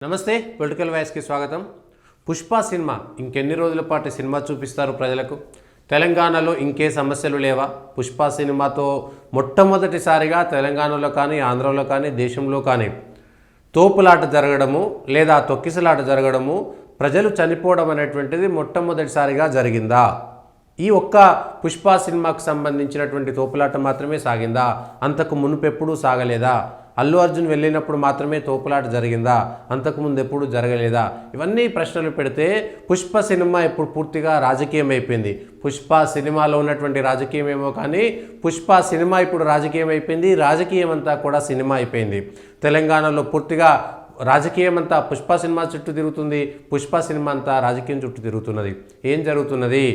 నమస్తే పొలిటికల్ వాయిస్కి స్వాగతం. పుష్ప సినిమా ఇంకెన్ని రోజుల పాటు సినిమా చూపిస్తారు ప్రజలకు? తెలంగాణలో ఇంకే సమస్యలు లేవా? పుష్ప సినిమాతో మొట్టమొదటిసారిగా తెలంగాణలో కానీ ఆంధ్రలో కానీ దేశంలో కానీ తోపులాట జరగడము లేదా తొక్కిసలాట జరగడము, ప్రజలు చనిపోవడం అనేటువంటిది మొట్టమొదటిసారిగా జరిగిందా? ఈ ఒక్క పుష్ప సినిమాకు సంబంధించినటువంటి తోపులాట మాత్రమే సాగిందా? అంతకు మునుపెప్పుడూ సాగలేదా? అల్లు అర్జున్ వెళ్ళినప్పుడు మాత్రమే తోపులాట జరిగిందా? అంతకుముందు ఎప్పుడు జరగలేదా? ఇవన్నీ ప్రశ్నలు పెడితే పుష్ప సినిమా ఇప్పుడు పూర్తిగా రాజకీయం అయిపోయింది. పుష్ప సినిమాలో ఉన్నటువంటి రాజకీయం ఏమో కానీ పుష్ప సినిమా ఇప్పుడు రాజకీయం అయిపోయింది. రాజకీయం అంతా కూడా సినిమా అయిపోయింది. తెలంగాణలో పూర్తిగా రాజకీయం అంతా పుష్ప సినిమా చుట్టూ తిరుగుతుంది. పుష్ప సినిమా అంతా రాజకీయం చుట్టూ తిరుగుతున్నది. ఏం జరుగుతున్నది?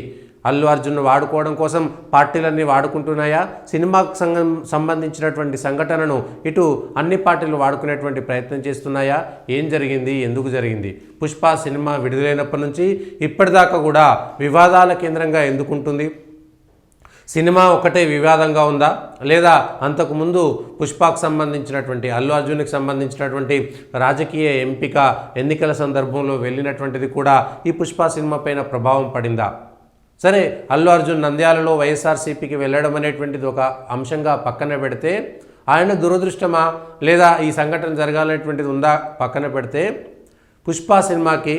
అల్లు అర్జున్ వాడుకోవడం కోసం పార్టీలన్నీ వాడుకుంటున్నాయా? సినిమాకు సంబంధించినటువంటి సంఘటనను ఇటు అన్ని పార్టీలు వాడుకునేటువంటి ప్రయత్నం చేస్తున్నాయా? ఏం జరిగింది? ఎందుకు జరిగింది? పుష్ప సినిమా విడుదలైనప్పటి నుంచి ఇప్పటిదాకా కూడా వివాదాల కేంద్రంగా ఎందుకుంటుంది? సినిమా ఒకటే వివాదంగా ఉందా, లేదా అంతకుముందు పుష్పకు సంబంధించినటువంటి అల్లు అర్జున్కి సంబంధించినటువంటి రాజకీయ ఎంపిక ఎన్నికల సందర్భంలో వెళ్ళినటువంటిది కూడా ఈ పుష్ప సినిమా పైన ప్రభావం పడిందా? సరే, అల్లు అర్జున్ నంద్యాలలో వైఎస్ఆర్సీపీకి వెళ్ళడం అనేటువంటిది ఒక అంశంగా పక్కన పెడితే, ఆయన దురదృష్టమా లేదా ఈ సంఘటన జరగాలనేటువంటిది ఉందా పక్కన పెడితే, పుష్ప సినిమాకి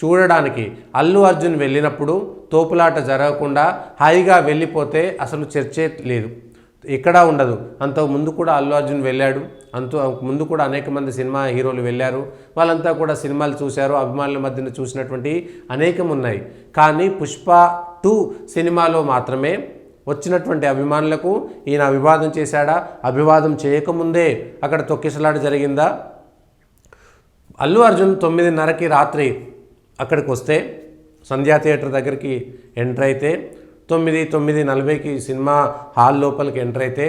చూడడానికి అల్లు అర్జున్ వెళ్ళినప్పుడు తోపులాట జరగకుండా హాయిగా వెళ్ళిపోతే అసలు చర్చే లేదు, ఎక్కడా ఉండదు. అంతకు ముందు కూడా అల్లు అర్జున్ వెళ్ళాడు, ముందు కూడా అనేక మంది సినిమా హీరోలు వెళ్ళారు. వాళ్ళంతా కూడా సినిమాలు చూశారు, అభిమానుల మధ్యన చూసినటువంటి అనేకం ఉన్నాయి. కానీ పుష్ప 2 సినిమాలో మాత్రమే వచ్చినటువంటి అభిమానులకు ఈయన అభివాదం చేశాడా? అభివాదం చేయకముందే అక్కడ తొక్కిసలాట జరిగిందా? అల్లు అర్జున్ 9:30కి రాత్రి అక్కడికి వస్తే, సంధ్యా థియేటర్ దగ్గరికి ఎంటర్ అయితే, 9:40కి సినిమా హాల్ లోపలికి ఎంటర్ అయితే,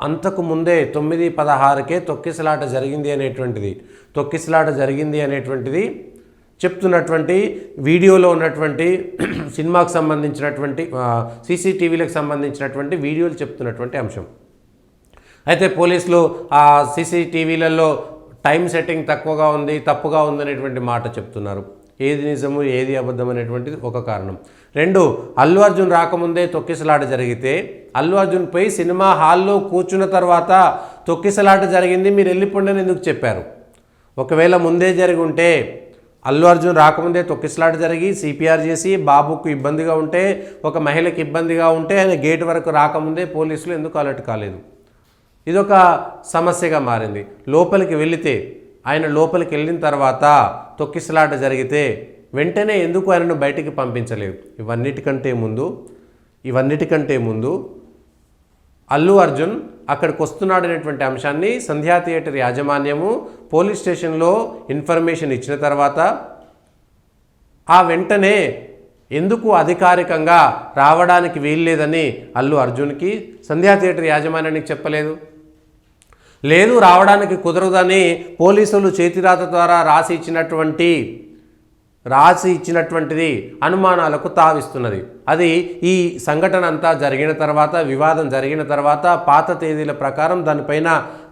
అంతకు ముందే 9:16కే తొక్కిసలాట జరిగింది అనేటువంటిది చెప్తున్నటువంటి వీడియోలో ఉన్నటువంటి సినిమాకు సంబంధించినటువంటి సీసీటీవీలకు సంబంధించినటువంటి వీడియోలు చెప్తున్నటువంటి అంశం. అయితే పోలీసులు ఆ సీసీటీవీలలో టైం సెట్టింగ్ తప్పుగా ఉందనేటువంటి మాట చెప్తున్నారు. ఏది నిజము ఏది అబద్ధం అనేటువంటిది ఒక కారణం. 2, అల్లు అర్జున్ రాకముందే తొక్కిసలాట జరిగితే, అల్లు అర్జున్ పోయి సినిమా హాల్లో కూర్చున్న తర్వాత తొక్కిసలాట జరిగింది మీరు వెళ్ళిపోండి అని ఎందుకు చెప్పారు? ఒకవేళ ముందే జరిగి ఉంటే, అల్లు అర్జున్ రాకముందే తొక్కిసలాట జరిగి సిపిఆర్ చేసి బాబుకు ఇబ్బందిగా ఉంటే, ఒక మహిళకి ఇబ్బందిగా ఉంటే ఆయన గేట్ వరకు రాకముందే పోలీసులు ఎందుకు అలర్ట్ కాలేదు? ఇదొక సమస్యగా మారింది. లోపలికి వెళ్ళిన తర్వాత తొక్కిసలాట జరిగితే వెంటనే ఎందుకు ఆయనను బయటికి పంపించలేదు? ఇవన్నిటికంటే ముందు అల్లు అర్జున్ అక్కడికి వస్తున్నాడనేటువంటి అంశాన్ని సంధ్యా థియేటర్ యాజమాన్యము పోలీస్ స్టేషన్లో ఇన్ఫర్మేషన్ ఇచ్చిన తర్వాత ఆ వెంటనే ఎందుకు అధికారికంగా రావడానికి వీల్లేదని అల్లు అర్జున్కి సంధ్యా థియేటర్ యాజమాన్యానికి చెప్పలేదు? లేదు, రావడానికి కుదరదని పోలీసులు చేతిరాత ద్వారా రాసి ఇచ్చినటువంటిది అనుమానాలకు తావిస్తున్నది. అది ఈ సంఘటన అంతా జరిగిన తర్వాత, వివాదం జరిగిన తర్వాత పాత తేదీల ప్రకారం దానిపైన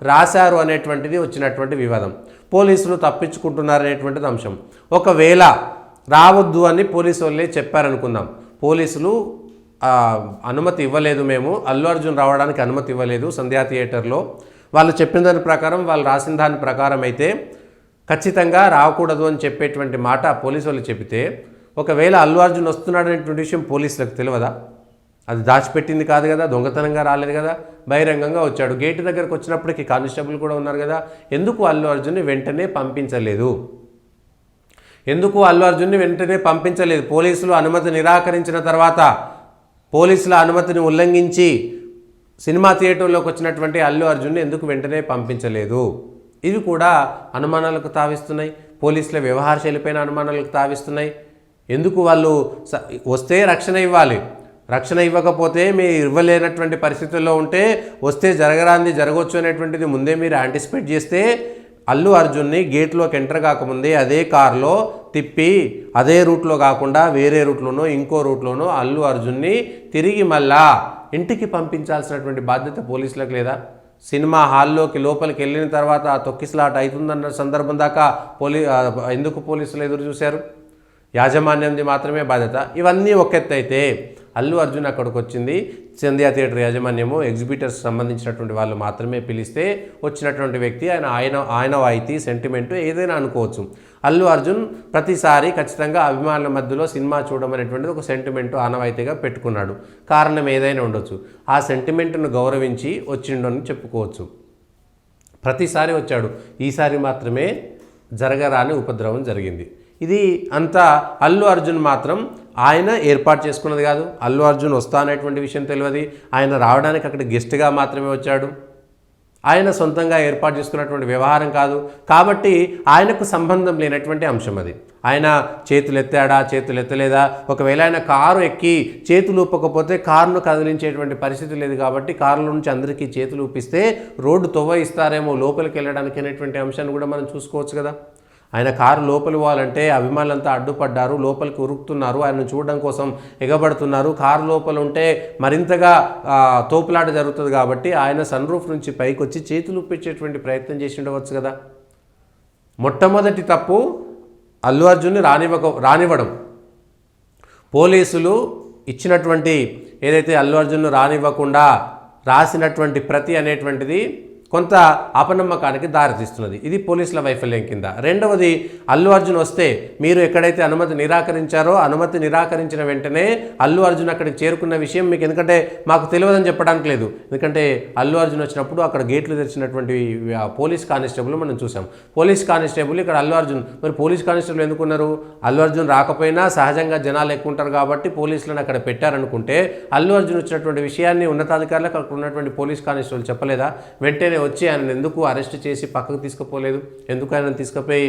రాశారు అనేటువంటిది వచ్చినటువంటి వివాదం. పోలీసులు తప్పించుకుంటున్నారనేటువంటిది అంశం. ఒకవేళ రావద్దు అని పోలీసు వాళ్ళే చెప్పారనుకుందాం, పోలీసులు అనుమతి ఇవ్వలేదు, మేము అల్లు అర్జున్ రావడానికి అనుమతి ఇవ్వలేదు సంధ్యా థియేటర్లో, వాళ్ళు చెప్పిన దాని ప్రకారం, వాళ్ళు రాసిన దాని ప్రకారం అయితే ఖచ్చితంగా రాకూడదు అని చెప్పేటువంటి మాట పోలీసు వాళ్ళు చెబితే, ఒకవేళ అల్లు అర్జున్ వస్తున్నాడనేటువంటి విషయం పోలీసులకు తెలియదా? అది దాచిపెట్టింది కాదు కదా, దొంగతనంగా రాలేదు కదా, బహిరంగంగా వచ్చాడు. గేటు దగ్గరకు వచ్చినప్పటికీ కానిస్టేబుల్ కూడా ఉన్నారు కదా. ఎందుకు అల్లు అర్జున్ని వెంటనే పంపించలేదు? పోలీసులు అనుమతి నిరాకరించిన తర్వాత, పోలీసుల అనుమతిని ఉల్లంఘించి సినిమా థియేటర్లోకి వచ్చినటువంటి అల్లు అర్జున్ని ఎందుకు వెంటనే పంపించలేదు? ఇవి కూడా అనుమానాలకు తావిస్తున్నాయి. పోలీసుల వ్యవహార శైలిపైన అనుమానాలకు తావిస్తున్నాయి. ఎందుకు వాళ్ళు వస్తే రక్షణ ఇవ్వాలి, రక్షణ ఇవ్వకపోతే మీరు ఇవ్వలేనటువంటి పరిస్థితుల్లో ఉంటే, వస్తే జరగవచ్చు అనేటువంటిది ముందే మీరు యాంటిసిపేట్ చేస్తే, అల్లు అర్జున్ని గేట్లోకి ఎంటర్ కాకముందే అదే కారులో తిప్పి అదే రూట్లో కాకుండా వేరే రూట్లోనో ఇంకో రూట్లోనో అల్లు అర్జున్ని తిరిగి మళ్ళా ఇంటికి పంపించాల్సినటువంటి బాధ్యత పోలీసులకు లేదా? సినిమా హాల్లోకి లోపలికి వెళ్ళిన తర్వాత తొక్కిసలాట అవుతుందన్న సందర్భం దాకా ఎందుకు పోలీసులు ఎదురు చూశారు? యాజమాన్యంది మాత్రమే బాధ్యత. ఇవన్నీ ఒక ఎత్తు అయితే అల్లు అర్జున్ అక్కడికి వచ్చింది సంధ్యా థియేటర్ యాజమాన్యము ఎగ్జిబిటర్స్ సంబంధించినటువంటి వాళ్ళు మాత్రమే పిలిస్తే వచ్చినటువంటి వ్యక్తి ఆయన వాయితీ సెంటిమెంటు ఏదైనా అనుకోవచ్చు. అల్లు అర్జున్ ప్రతిసారి ఖచ్చితంగా అభిమానుల మధ్యలో సినిమా చూడడం అనేటువంటిది ఒక సెంటిమెంటు ఆనవాయితీగా పెట్టుకున్నాడు. కారణం ఏదైనా ఉండొచ్చు. ఆ సెంటిమెంట్ను గౌరవించి వచ్చిండని చెప్పుకోవచ్చు. ప్రతిసారి వచ్చాడు, ఈసారి మాత్రమే జరగరాని ఉపద్రవం జరిగింది. ఇది అంతా అల్లు అర్జున్ మాత్రం ఆయన ఏర్పాటు చేసుకున్నది కాదు. అల్లు అర్జున్ వస్తా అనేటువంటి విషయం తెలియదు. ఆయన రావడానికి అక్కడ గెస్ట్గా మాత్రమే వచ్చాడు. ఆయన సొంతంగా ఏర్పాటు చేసుకున్నటువంటి వ్యవహారం కాదు. కాబట్టి ఆయనకు సంబంధం లేనటువంటి అంశం అది. ఆయన చేతులు ఎత్తాడా, చేతులు ఎత్తలేదా, ఒకవేళ ఆయన కారు ఎక్కి చేతులు ఊపకపోతే కారును కదిలించేటువంటి పరిస్థితి లేదు. కాబట్టి కారులో నుంచి అందరికీ చేతులు ఊపిస్తే రోడ్డు తొవ్వ ఇస్తారేమో లోపలికి వెళ్ళడానికి అనేటువంటి అంశాన్ని కూడా మనం చూసుకోవచ్చు కదా. ఆయన కారు లోపలి పోవాలంటే అభిమానులంతా అడ్డుపడ్డారు, లోపలికి ఉరుకుతున్నారు, ఆయనను చూడడం కోసం ఎగబడుతున్నారు. కారు లోపల ఉంటే మరింతగా తోపులాట జరుగుతుంది. కాబట్టి ఆయన సన్ రూఫ్ నుంచి పైకి వచ్చి చేతులు ఉప్పించేటువంటి ప్రయత్నం చేసి ఉండవచ్చు కదా. మొట్టమొదటి తప్పు అల్లు అర్జున్ని రానివ్వడం. పోలీసులు ఇచ్చినటువంటి ఏదైతే అల్లు అర్జున్ను రానివ్వకుండా రాసినటువంటి ప్రతి అనేటువంటిది కొంత అపనమ్మకానికి దారితీస్తున్నది. ఇది పోలీసుల వైఫల్యం కింద. రెండవది, అల్లు అర్జున్ వస్తే మీరు ఎక్కడైతే అనుమతి నిరాకరించారో అనుమతి నిరాకరించిన వెంటనే అల్లు అర్జున్ అక్కడికి చేరుకున్న విషయం మీకు ఎందుకంటే మాకు తెలియదని చెప్పడానికి లేదు. ఎందుకంటే అల్లు అర్జున్ వచ్చినప్పుడు అక్కడ గేట్లు తెరిచినటువంటి పోలీస్ కానిస్టేబుల్ మనం చూసాం. పోలీస్ కానిస్టేబుల్ ఇక్కడ అల్లు అర్జున్, మరి పోలీస్ కానిస్టేబుల్ ఎందుకున్నారు? అల్లు అర్జున్ రాకపోయినా సహజంగా జనాలు ఎక్కువ ఉంటారు కాబట్టి పోలీసులను అక్కడ పెట్టారనుకుంటే అల్లు అర్జున్ వచ్చినటువంటి విషయాన్ని ఉన్నతాధికారులకు అక్కడ ఉన్నటువంటి పోలీస్ కానిస్టేబుల్ చెప్పలేదా? వెంటనే వచ్చి ఆయన ఎందుకు అరెస్ట్ చేసి పక్కకు తీసుకుపోలేదు? ఎందుకు ఆయన తీసుకుపోయి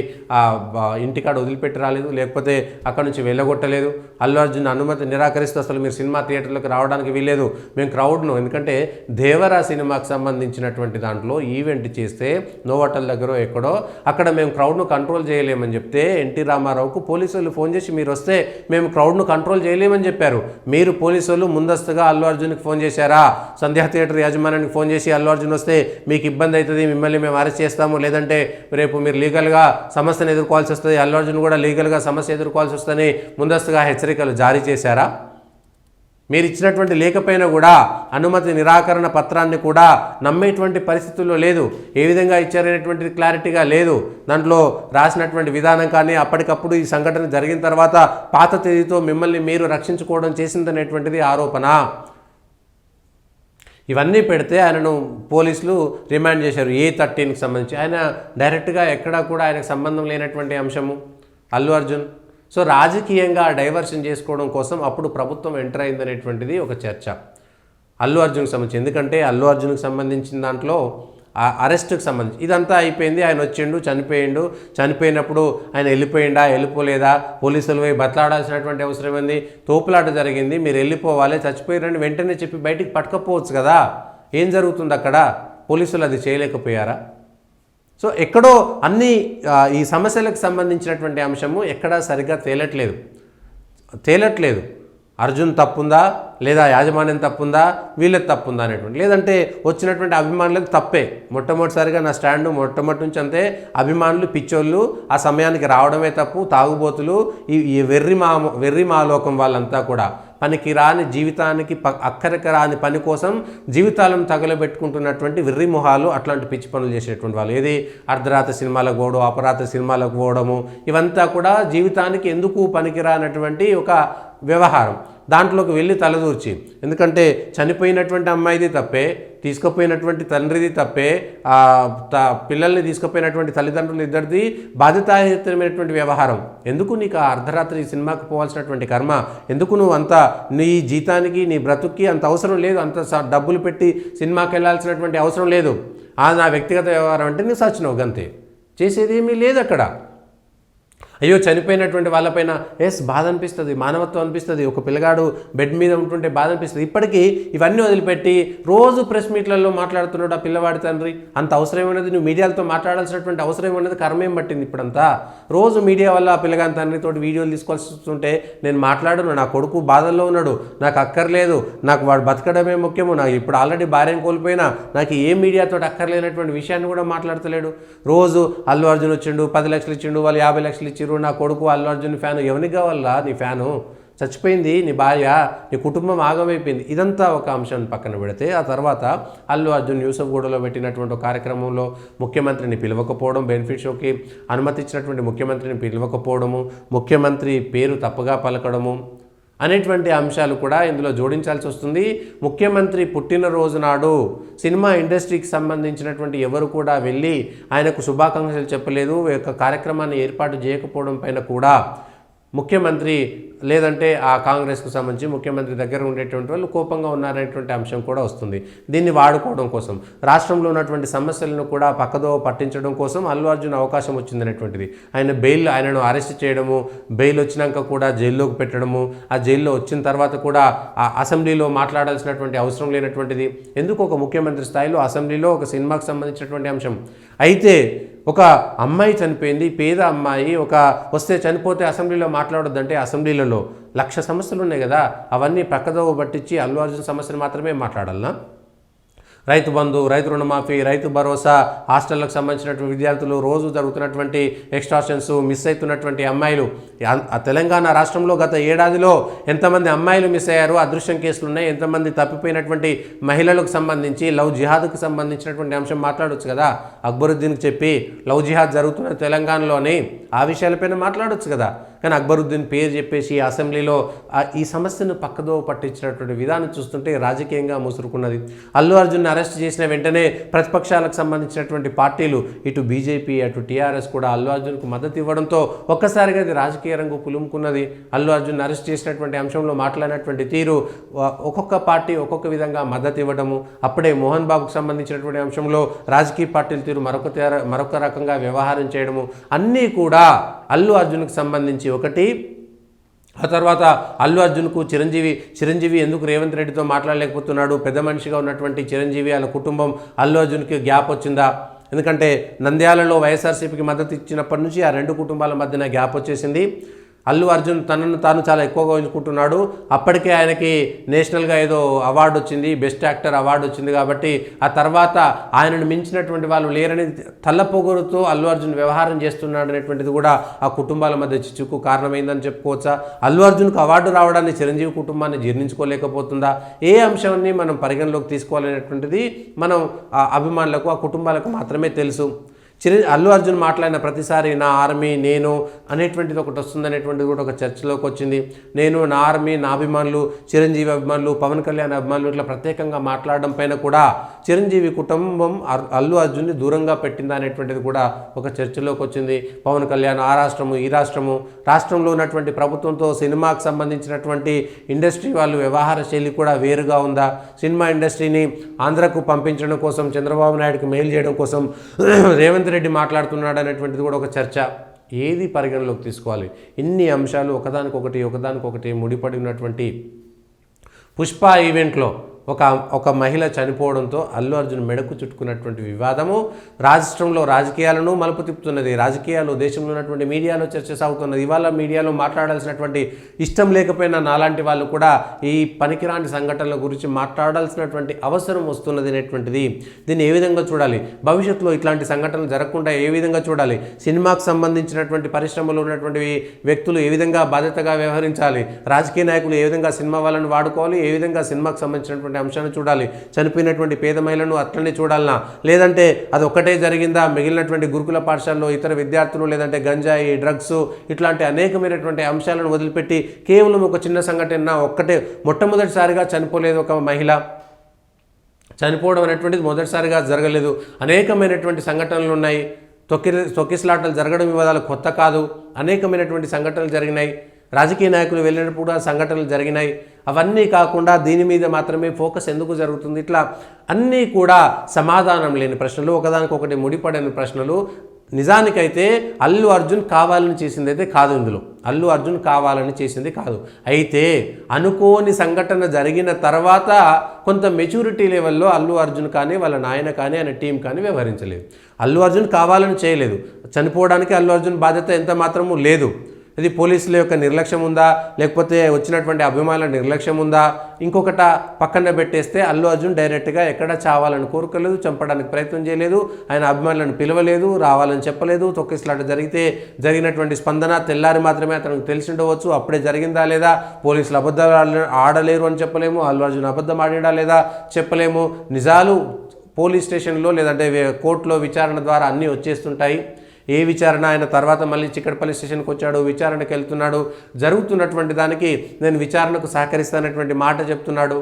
ఇంటికాడ వదిలిపెట్టి రాలేదు? లేకపోతే అక్కడ నుంచి వెళ్ళగొట్టలేదు? అల్లు అర్జున్ అనుమతి నిరాకరిస్తూ అసలు మీరు సినిమా థియేటర్లకు రావడానికి వీల్లేదు, మేము క్రౌడ్ను, ఎందుకంటే దేవరా సినిమాకి సంబంధించినటువంటి దాంట్లో ఈవెంట్ చేస్తే నోవాటల్ దగ్గర ఎక్కడో అక్కడ మేము క్రౌడ్ను కంట్రోల్ చేయలేమని చెప్తే ఎన్టీ రామారావుకు పోలీసు వాళ్ళు ఫోన్ చేసి మీరు వస్తే మేము క్రౌడ్ను కంట్రోల్ చేయలేమని చెప్పారు. మీరు పోలీసు వాళ్ళు ముందస్తుగా అల్లు అర్జున్కి ఫోన్ చేశారా? సంధ్యా థియేటర్ యాజమాన్యానికి ఫోన్ చేసి అల్లు అర్జున్ వస్తే మీకు ఇబ్బంది అవుతుంది, మిమ్మల్ని మేము అరెస్ట్ చేస్తాము, లేదంటే రేపు మీరు లీగల్గా సమస్యను ఎదుర్కోవాల్సి వస్తుంది, అల్లు అర్జున్ కూడా లీగల్గా సమస్య ఎదుర్కోవాల్సి వస్తుందని ముందస్తుగా హెచ్చరికలు జారీ చేశారా? మీరు ఇచ్చినటువంటి లేఖపైన కూడా అనుమతి నిరాకరణ పత్రాన్ని కూడా నమ్మేటువంటి పరిస్థితుల్లో లేదు. ఏ విధంగా ఇచ్చారనేటువంటిది క్లారిటీగా లేదు. దాంట్లో రాసినటువంటి విధానం కానీ అప్పటికప్పుడు ఈ సంఘటన జరిగిన తర్వాత పాత తేదీతో మిమ్మల్ని మీరు రక్షించుకోవడం చేసిందనేటువంటిది ఆరోపణ. ఇవన్నీ పెడితే ఆయనను పోలీసులు రిమాండ్ చేశారు A13కి సంబంధించి. ఆయన డైరెక్ట్గా ఎక్కడా కూడా ఆయనకు సంబంధం లేనటువంటి అంశము అల్లు అర్జున్. సో రాజకీయంగా డైవర్షన్ చేసుకోవడం కోసం అప్పుడు ప్రభుత్వం ఎంటర్ అయిందనేటువంటిది ఒక చర్చ అల్లు అర్జున్కి సంబంధించి. ఎందుకంటే అల్లు అర్జున్కి సంబంధించిన దాంట్లో అరెస్ట్కి సంబంధించి ఇదంతా అయిపోయింది. ఆయన వచ్చిండు, చనిపోయినప్పుడు ఆయన వెళ్ళిపోలేదా, పోలీసులు పోయి బతలాడాల్సినటువంటి అవసరం ఏంది? తోపులాట జరిగింది, మీరు వెళ్ళిపోవాలి, చచ్చిపోయారని వెంటనే చెప్పి బయటికి పట్టుకపోవచ్చు కదా. ఏం జరుగుతుంది అక్కడ? పోలీసులు అది చేయలేకపోయారా? సో ఎక్కడో అన్ని ఈ సమస్యలకు సంబంధించినటువంటి అంశము ఎక్కడా సరిగ్గా తేలట్లేదు. అర్జున్ తప్పుందా లేదా యాజమాన్యం తప్పుందా వీళ్ళకి తప్పుందా అనేటువంటి, లేదంటే వచ్చినటువంటి అభిమానులకు తప్పే. మొట్టమొదటిసారిగా నా స్టాండు మొట్టమొదటి నుంచి అంతే, అభిమానులు పిచ్చోళ్ళు, ఆ సమయానికి రావడమే తప్పు, తాగుబోతులు, ఈ వెర్రి మాలోకం వాళ్ళంతా కూడా పనికి రాని జీవితానికి అక్కరికి రాని పని కోసం జీవితాలను తగలబెట్టుకుంటున్నటువంటి వెర్రి మొహాలు, అట్లాంటి పిచ్చి పనులు చేసేటువంటి వాళ్ళు. ఏది అర్ధరాత్రి సినిమాలకు పోవడం, అపరాత్రి సినిమాలకు పోవడము, ఇవంతా కూడా జీవితానికి ఎందుకు పనికిరానటువంటి ఒక వ్యవహారం. దాంట్లోకి వెళ్ళి తలదూర్చి, ఎందుకంటే చనిపోయినటువంటి అమ్మాయిది తప్పే, తీసుకుపోయినటువంటి తండ్రిది తప్పే, పిల్లల్ని తీసుకుపోయినటువంటి తల్లిదండ్రులు ఇద్దరిది బాధ్యతాయుతమైనటువంటి వ్యవహారం. ఎందుకు నీకు ఆ అర్ధరాత్రి సినిమాకు పోవాల్సినటువంటి కర్మ? ఎందుకు నువ్వు అంత నీ జీతానికి నీ బ్రతుక్కి అంత అవసరం లేదు, అంత డబ్బులు పెట్టి సినిమాకి వెళ్ళాల్సినటువంటి అవసరం లేదు. నా వ్యక్తిగత వ్యవహారం అంటే నువ్వు సచ్చినావు గంతే, చేసేది ఏమీ లేదు అక్కడ. అయ్యో చనిపోయినటువంటి వాళ్ళపైన బాధ అనిపిస్తుంది, మానవత్వం అనిపిస్తుంది, ఒక పిల్లగాడు బెడ్ మీద ఉంటుంటే బాధ అనిపిస్తుంది. ఇప్పటికీ ఇవన్నీ వదిలిపెట్టి రోజు ప్రెస్ మీట్లలో మాట్లాడుతున్నాడు ఆ పిల్లవాడి తండ్రి. అంత అవసరం ఉన్నది, నువ్వు మీడియాలతో మాట్లాడాల్సినటువంటి అవసరం ఉన్నది కర్మేం పట్టింది ఇప్పుడంతా. రోజు మీడియా వల్ల ఆ పిల్లగాని తండ్రితో వీడియోలు తీసుకోవాల్సి వస్తుంటే నేను మాట్లాడను, నా కొడుకు బాధల్లో ఉన్నాడు, నాకు అక్కర్లేదు, నాకు వాడు బతకడమే ముఖ్యము, నాకు ఇప్పుడు ఆల్రెడీ భార్యను కోల్పోయినా నాకు ఏ మీడియాతో అక్కర్లేనటువంటి విషయాన్ని కూడా మాట్లాడతలేడు. రోజు అల్లు అర్జున్ వచ్చిండు, 10 లక్షలు ఇచ్చిండు, వాళ్ళు 50 లక్షలు ఇచ్చిండ్రు, నా కొడుకు అల్లు అర్జున్ ఫ్యాను. ఎవరికి కావాలా నీ ఫ్యాను? చచ్చిపోయింది నీ భార్య, నీ కుటుంబం ఆగమైపోయింది. ఇదంతా ఒక అంశాన్ని పక్కన పెడితే ఆ తర్వాత అల్లు అర్జున్ యూసఫ్గూడలో పెట్టినటువంటి ఒక కార్యక్రమంలో ముఖ్యమంత్రిని పిలవకపోవడం, బెనిఫిట్ షోకి అనుమతి ఇచ్చినటువంటి ముఖ్యమంత్రిని పిలవకపోవడము, ముఖ్యమంత్రి పేరు తప్పుగా పలకడము అనేటువంటి అంశాలు కూడా ఇందులో జోడించాల్సి వస్తుంది. ముఖ్యమంత్రి పుట్టినరోజు నాడు సినిమా ఇండస్ట్రీకి సంబంధించినటువంటి ఎవరు కూడా వెళ్ళి ఆయనకు శుభాకాంక్షలు చెప్పలేదు, యొక్క కార్యక్రమాన్ని ఏర్పాటు చేయకపోవడం పైన కూడా ముఖ్యమంత్రి లేదంటే ఆ కాంగ్రెస్కు సంబంధించి ముఖ్యమంత్రి దగ్గర ఉండేటువంటి వాళ్ళు కోపంగా ఉన్నారనేటువంటి అంశం కూడా వస్తుంది. దీన్ని వాడుకోవడం కోసం, రాష్ట్రంలో ఉన్నటువంటి సమస్యలను కూడా పక్కదో పట్టించడం కోసం అల్లు అర్జున్ అవకాశం వచ్చిందనేటువంటిది. ఆయనను అరెస్ట్ చేయడము, బెయిల్ వచ్చినాక కూడా జైల్లోకి పెట్టడము, ఆ జైల్లో వచ్చిన తర్వాత కూడా ఆ అసెంబ్లీలో మాట్లాడాల్సినటువంటి అవసరం లేనటువంటిది. ఎందుకు ఒక ముఖ్యమంత్రి స్థాయిలో అసెంబ్లీలో ఒక సినిమాకు సంబంధించినటువంటి అంశం అయితే ఒక అమ్మాయి చనిపోయింది, పేద అమ్మాయి, వస్తే చనిపోతే అసెంబ్లీలో మాట్లాడొద్దంటే అసెంబ్లీలలో 1,00,000 సమస్యలు ఉన్నాయి కదా, అవన్నీ పక్కదోవ పట్టించి అల్లు అర్జున్ సమస్యను మాత్రమే మాట్లాడాలనా? రైతు బంధు, రైతు రుణమాఫీ, రైతు భరోసా, హాస్టళ్లకు సంబంధించినటువంటి విద్యార్థులు, రోజు జరుగుతున్నటువంటి ఎక్స్టార్షన్స్, మిస్ అవుతున్నటువంటి అమ్మాయిలు, తెలంగాణ రాష్ట్రంలో గత ఏడాదిలో ఎంతమంది అమ్మాయిలు మిస్ అయ్యారు, అదృశ్యం కేసులు ఉన్నాయి, ఎంతమంది తప్పిపోయినటువంటి మహిళలకు సంబంధించి లవ్ జిహాద్కు సంబంధించినటువంటి అంశం మాట్లాడవచ్చు కదా. అక్బరుద్దీన్కి చెప్పి లవ్ జిహాద్ జరుగుతున్న తెలంగాణలోని ఆ విషయాలపైన మాట్లాడవచ్చు కదా. కానీ అక్బరుద్దీన్ పేరు చెప్పేసి అసెంబ్లీలో ఈ సమస్యను పక్కదో పట్టించినటువంటి విధానం చూస్తుంటే రాజకీయంగా ముసురుకున్నది. అల్లు అర్జున్ అరెస్ట్ చేసిన వెంటనే ప్రతిపక్షాలకు సంబంధించినటువంటి పార్టీలు, ఇటు బీజేపీ అటు టీఆర్ఎస్ కూడా అల్లు అర్జున్కు మద్దతు ఇవ్వడంతో ఒక్కసారిగా అది రాజకీయ రంగు పులుముకున్నది. అల్లు అర్జున్ అరెస్ట్ చేసినటువంటి అంశంలో మాట్లాడినటువంటి తీరు ఒక్కొక్క పార్టీ ఒక్కొక్క విధంగా మద్దతు ఇవ్వడము, అప్పుడే మోహన్ బాబుకు సంబంధించినటువంటి అంశంలో రాజకీయ పార్టీల తీరు మరొక రకంగా వ్యవహారం చేయడము, అన్నీ కూడా అల్లు అర్జున్కు సంబంధించి ఒకటి. ఆ తర్వాత అల్లు అర్జున్కు చిరంజీవి ఎందుకు రేవంత్ రెడ్డితో మాట్లాడలేకపోతున్నాడు, పెద్ద మనిషిగా ఉన్నటువంటి చిరంజీవి వాళ్ళ కుటుంబం అల్లు అర్జున్కి గ్యాప్ వచ్చిందా? ఎందుకంటే నంద్యాలలో వైఎస్ఆర్సీపీకి మద్దతు ఇచ్చినప్పటి నుంచి ఆ రెండు కుటుంబాల మధ్యన గ్యాప్ వచ్చేసింది. అల్లు అర్జున్ తనను తాను చాలా ఎక్కువగా ఉంచుకుంటున్నాడు. అప్పటికే ఆయనకి నేషనల్గా ఏదో అవార్డు వచ్చింది, బెస్ట్ యాక్టర్ అవార్డు వచ్చింది. కాబట్టి ఆ తర్వాత ఆయనను మించినటువంటి వాళ్ళు లేరని తల్లపొగురుతో అల్లు అర్జున్ వ్యవహారం చేస్తున్నాడు అనేటువంటిది కూడా ఆ కుటుంబాల మధ్య చిచ్చుకు కారణమైందని చెప్పుకోవచ్చా? అల్లు అర్జున్కు అవార్డు రావడాన్ని చిరంజీవి కుటుంబాన్ని జీర్ణించుకోలేకపోతుందా? ఏ అంశాన్ని మనం పరిగణలోకి తీసుకోవాలనేటువంటిది మనం ఆ అభిమానులకు, ఆ కుటుంబాలకు మాత్రమే తెలుసు. అల్లు అర్జున్ మాట్లాడిన ప్రతిసారి నా ఆర్మీ నేను అనేటువంటిది ఒకటి వస్తుందనేటువంటిది కూడా ఒక చర్చలోకి వచ్చింది. నేను, నా ఆర్మీ, నా అభిమానులు, చిరంజీవి అభిమానులు, పవన్ కళ్యాణ్ అభిమానులు ఇట్లా ప్రత్యేకంగా మాట్లాడడం పైన కూడా చిరంజీవి కుటుంబం అల్లు అర్జున్ని దూరంగా పెట్టిందా అనేటువంటిది కూడా ఒక చర్చలోకి వచ్చింది. పవన్ కళ్యాణ్ ఆ రాష్ట్రము ఈ రాష్ట్రము, రాష్ట్రంలో ఉన్నటువంటి ప్రభుత్వంతో సినిమాకు సంబంధించినటువంటి ఇండస్ట్రీ వాళ్ళు వ్యవహార శైలి కూడా వేరుగా ఉందా? సినిమా ఇండస్ట్రీని ఆంధ్రకు పంపించడం కోసం, చంద్రబాబు నాయుడుకి మెయిల్ చేయడం కోసం రేవంత్ రెడ్డి మాట్లాడుతున్నాడు అనేటువంటిది కూడా ఒక చర్చ. ఏది పరిగణలోకి తీసుకోవాలి? ఇన్ని అంశాలు ఒకదానికొకటి ముడిపడి ఉన్నటువంటి పుష్ప ఈవెంట్లో ఒక మహిళ చనిపోవడంతో అల్లు అర్జున్ మెడకు చుట్టుకున్నటువంటి వివాదము రాష్ట్రంలో రాజకీయాలను మలుపు తిప్పుతున్నది. రాజకీయాలు, దేశంలో ఉన్నటువంటి మీడియాలో చర్చ సాగుతున్నది. ఇవాళ మీడియాలో మాట్లాడాల్సినటువంటి ఇష్టం లేకపోయినా నాలాంటి వాళ్ళు కూడా ఈ పనికిరాని సంఘటనల గురించి మాట్లాడాల్సినటువంటి అవసరం వస్తున్నది అనేటువంటిది. దీన్ని ఏ విధంగా చూడాలి? భవిష్యత్తులో ఇట్లాంటి సంఘటనలు జరగకుండా ఏ విధంగా చూడాలి? సినిమాకు సంబంధించినటువంటి పరిశ్రమలో ఉన్నటువంటి వ్యక్తులు ఏ విధంగా బాధ్యతగా వ్యవహరించాలి? రాజకీయ నాయకులు ఏ విధంగా సినిమా వాళ్ళని వాడుకోవాలి? ఏ విధంగా సినిమాకు సంబంధించినటువంటి అంశాన్ని చూడాలి? చనిపోయినటువంటి పేద మహిళలను అట్లనే చూడాలనా, లేదంటే అది ఒక్కటే జరిగిందా? మిగిలినటువంటి గురుకుల పాఠశాలలో ఇతర విద్యార్థులు, లేదంటే గంజాయి, డ్రగ్స్ ఇట్లాంటి అనేకమైనటువంటి అంశాలను వదిలిపెట్టి కేవలం ఒక చిన్న సంఘటన ఒక్కటే మొట్టమొదటిసారిగా చనిపోలేదు ఒక మహిళ. చనిపోవడం అనేటువంటిది మొదటిసారిగా జరగలేదు. అనేకమైనటువంటి సంఘటనలు ఉన్నాయి. తొక్కిసలాటలు జరగడం వివాదాలు కొత్త కాదు. అనేకమైనటువంటి సంఘటనలు జరిగినాయి. రాజకీయ నాయకులు వెళ్ళినప్పుడు కూడా సంఘటనలు జరిగినాయి. అవన్నీ కాకుండా దీని మీద మాత్రమే ఫోకస్ ఎందుకు జరుగుతుంది? ఇట్లా అన్నీ కూడా సమాధానం లేని ప్రశ్నలు, ఒకదానికొకటి ముడిపడని ప్రశ్నలు. నిజానికైతే అల్లు అర్జున్ కావాలని చేసింది అయితే కాదు. ఇందులో అల్లు అర్జున్ కావాలని చేసింది కాదు. అయితే అనుకోని సంఘటన జరిగిన తర్వాత కొంత మెచ్యూరిటీ లెవెల్లో అల్లు అర్జున్ కానీ వాళ్ళ నాయన కానీ ఆయన టీం కానీ వ్యవహరించలేదు. అల్లు అర్జున్ కావాలని చేయలేదు. చనిపోవడానికి అల్లు అర్జున్ బాధ్యత ఎంత మాత్రము లేదు. ఇది పోలీసుల యొక్క నిర్లక్ష్యం ఉందా, లేకపోతే వచ్చినటువంటి అభిమానుల నిర్లక్ష్యం ఉందా, ఇంకొకట పక్కన పెట్టేస్తే అల్లు అర్జున్ డైరెక్ట్గా ఎక్కడ చావాలని కోరుకోలేదు, చంపడానికి ప్రయత్నం చేయలేదు, ఆయన అభిమానులను పిలవలేదు, రావాలని చెప్పలేదు. తొక్కిసలాట జరిగినటువంటి స్పందన తెల్లారి మాత్రమే అతనికి తెలిసి ఉండవచ్చు. అప్పుడే జరిగిందా లేదా, పోలీసులు అబద్ధాలు ఆడలేరు అని చెప్పలేము, అల్లు అర్జున్ అబద్ధం ఆడిడా లేదా చెప్పలేము. నిజాలు పోలీస్ స్టేషన్లో లేదంటే కోర్టులో విచారణ ద్వారా అన్నీ వచ్చేస్తుంటాయి. ఏ విచారణ ఆయన తర్వాత మళ్ళీ చిక్కడపల్లి స్టేషన్కి వచ్చాడు, విచారణకు వెళ్తున్నాడు. జరుగుతున్నటువంటి దానికి నేను విచారణకు సహకరిస్తానటువంటి మాట చెప్తున్నాడు.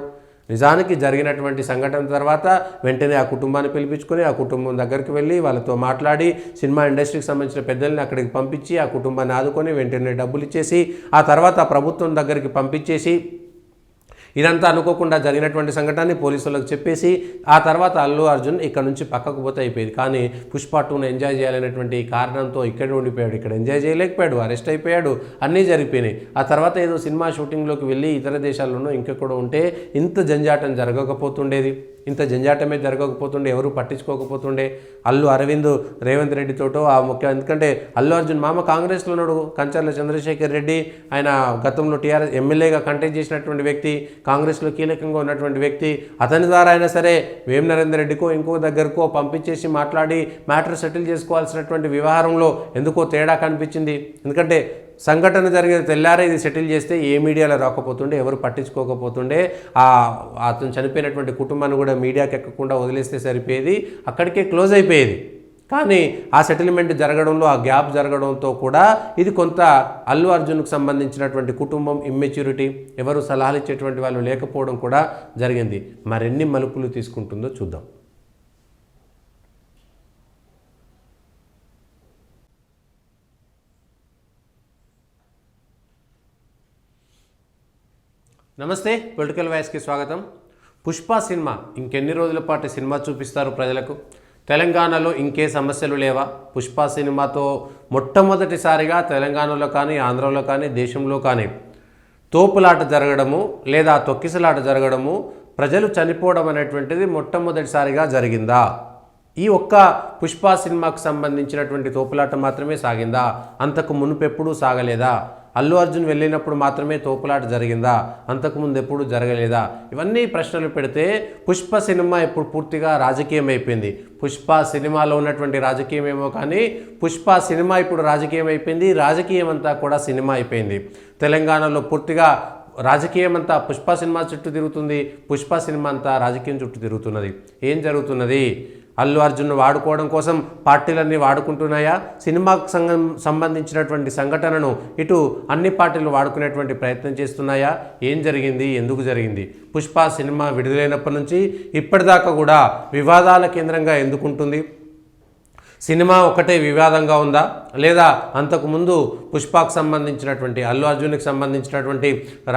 నిజానికి జరిగినటువంటి సంఘటన తర్వాత వెంటనే ఆ కుటుంబాన్ని పిలిపించుకొని ఆ కుటుంబం దగ్గరికి వెళ్ళి వాళ్ళతో మాట్లాడి సినిమా ఇండస్ట్రీకి సంబంధించిన పెద్దల్ని అక్కడికి పంపించి ఆ కుటుంబాన్ని ఆదుకొని వెంటనే డబ్బులు ఇచ్చేసి ఆ తర్వాత ప్రభుత్వం దగ్గరికి పంపించేసి ఇదంతా అనుకోకుండా జరిగినటువంటి సంఘటనని పోలీసులకు చెప్పేసి ఆ తర్వాత అల్లు అర్జున్ ఇక్కడ నుంచి పక్కకు పోతే అయిపోయింది. కానీ పుష్ప 2ను ఎంజాయ్ చేయాలనేటువంటి కారణంతో ఇక్కడ ఉండిపోయాడు. ఇక్కడ ఎంజాయ్ చేయలేకపోయాడు, అరెస్ట్ అయిపోయాడు, అన్నీ జరిగిపోయినాయి. ఆ తర్వాత ఏదో సినిమా షూటింగ్లోకి వెళ్ళి ఇతర దేశాల్లోనూ ఇంకెక్కడ ఉంటే ఇంత జంజాటం జరగకపోతుండేది, ఇంత జంజాటమే జరగకపోతుండే, ఎవరు పట్టించుకోకపోతుండే. అల్లు అరవింద్ రేవంత్ రెడ్డితోటో ఆ ముఖ్య, ఎందుకంటే అల్లు అర్జున్ మామ కాంగ్రెస్లో ఉన్నాడు, కంచర్ల చంద్రశేఖర్ రెడ్డి, ఆయన గతంలో టీఆర్ఎస్ ఎమ్మెల్యేగా కంటెస్ట్ చేసినటువంటి వ్యక్తి, కాంగ్రెస్లో కీలకంగా ఉన్నటువంటి వ్యక్తి. అతని ద్వారా అయినా సరే వేం నరేందర్ రెడ్డికో ఇంకో దగ్గరకో పంపించేసి మాట్లాడి మ్యాటర్ సెటిల్ చేసుకోవాల్సినటువంటి వ్యవహారంలో ఎందుకో తేడా కనిపించింది. ఎందుకంటే సంఘటన జరిగిన తెల్లారే ఇది సెటిల్ చేస్తే ఏ మీడియాలో రాకపోతుండే, ఎవరు పట్టించుకోకపోతుండే, అతను చనిపోయినటువంటి కుటుంబాన్ని కూడా మీడియాకి ఎక్కకుండా వదిలేస్తే సరిపోయేది, అక్కడికే క్లోజ్ అయిపోయేది. కానీ ఆ సెటిల్మెంట్ జరగడంలో ఆ గ్యాప్ జరగడంతో కూడా ఇది కొంత అల్లు అర్జున్కు సంబంధించినటువంటి కుటుంబం ఇమ్మెచ్యూరిటీ, ఎవరు సలహాలు ఇచ్చేటువంటి వాళ్ళు లేకపోవడం కూడా జరిగింది. మరెన్ని మలుపులు తీసుకుంటుందో చూద్దాం. నమస్తే, పొలిటికల్ వాయిస్కి స్వాగతం. పుష్ప సినిమా ఇంకెన్ని రోజుల పాటు సినిమా చూపిస్తారు ప్రజలకు? తెలంగాణలో ఇంకే సమస్యలు లేవా? పుష్ప సినిమాతో మొట్టమొదటిసారిగా తెలంగాణలో కానీ ఆంధ్రలో కానీ దేశంలో కానీ తోపులాట జరగడము లేదా తొక్కిసలాట జరగడము, ప్రజలు చనిపోవడం అనేటువంటిది మొట్టమొదటిసారిగా జరిగిందా? ఈ ఒక్క పుష్ప సినిమాకు సంబంధించినటువంటి తోపులాట మాత్రమే సాగిందా? అంతకు మునుపెప్పుడూ సాగలేదా? అల్లు అర్జున్ వెళ్ళినప్పుడు మాత్రమే తోపులాట జరిగిందా? అంతకుముందు ఎప్పుడు జరగలేదా? ఇవన్నీ ప్రశ్నలు పెడితే పుష్ప సినిమా ఇప్పుడు పూర్తిగా రాజకీయం అయిపోయింది. పుష్ప సినిమాలో ఉన్నటువంటి రాజకీయం ఏమో కానీ పుష్ప సినిమా ఇప్పుడు రాజకీయం అయిపోయింది. రాజకీయం అంతా కూడా సినిమా అయిపోయింది. తెలంగాణలో పూర్తిగా రాజకీయం అంతా పుష్ప సినిమా చుట్టూ తిరుగుతుంది. పుష్ప సినిమా అంతా రాజకీయం చుట్టూ తిరుగుతున్నది. ఏం జరుగుతున్నది? అల్లు అర్జున్ వాడుకోవడం కోసం పార్టీలన్నీ వాడుకుంటున్నాయా? సినిమాకు సంబంధించినటువంటి సంఘటనను ఇటు అన్ని పార్టీలు వాడుకునేటువంటి ప్రయత్నం చేస్తున్నాయా? ఏం జరిగింది? ఎందుకు జరిగింది? పుష్ప సినిమా విడుదలైనప్పటి నుంచి ఇప్పటిదాకా కూడా వివాదాల కేంద్రంగా ఎందుకుంటుంది? సినిమా ఒకటే వివాదంగా ఉందా, లేదా అంతకుముందు పుష్పకు సంబంధించినటువంటి అల్లు అర్జున్కి సంబంధించినటువంటి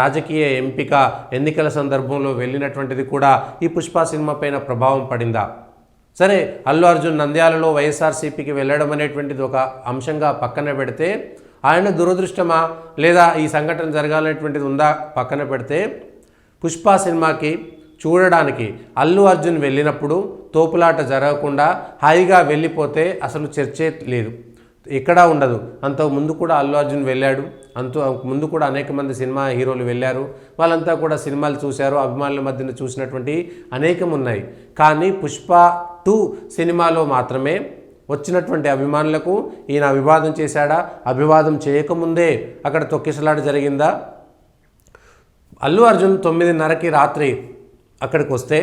రాజకీయ ఎంపిక ఎన్నికల సందర్భంలో వెళ్ళినటువంటిది కూడా ఈ పుష్ప సినిమా పైన ప్రభావం పడిందా? సరే, అల్లు అర్జున్ నంద్యాలలో వైఎస్ఆర్సీపీకి వెళ్ళడం అనేటువంటిది ఒక అంశంగా పక్కన పెడితే, ఆయన దురదృష్టమా లేదా ఈ సంఘటన జరగాలనేటువంటిది ఉందా పక్కన పెడితే, పుష్ప సినిమాకి చూడడానికి అల్లు అర్జున్ వెళ్ళినప్పుడు తోపులాట జరగకుండా హాయిగా వెళ్ళిపోతే అసలు చర్చే లేదు, ఎక్కడా ఉండదు. అంతకు ముందు కూడా అల్లు అర్జున్ వెళ్ళాడు, ముందు కూడా అనేక మంది సినిమా హీరోలు వెళ్ళారు. వాళ్ళంతా కూడా సినిమాలు చూశారు, అభిమానుల మధ్యన చూసినటువంటి అనేకం ఉన్నాయి. కానీ పుష్ప 2 సినిమాలో మాత్రమే వచ్చినటువంటి అభిమానులకు ఈయన అభివాదం చేశాడా? అభివాదం చేయకముందే అక్కడ తొక్కిసలాట జరిగిందా? అల్లు అర్జున్ 9:30కి రాత్రి అక్కడికి వస్తే,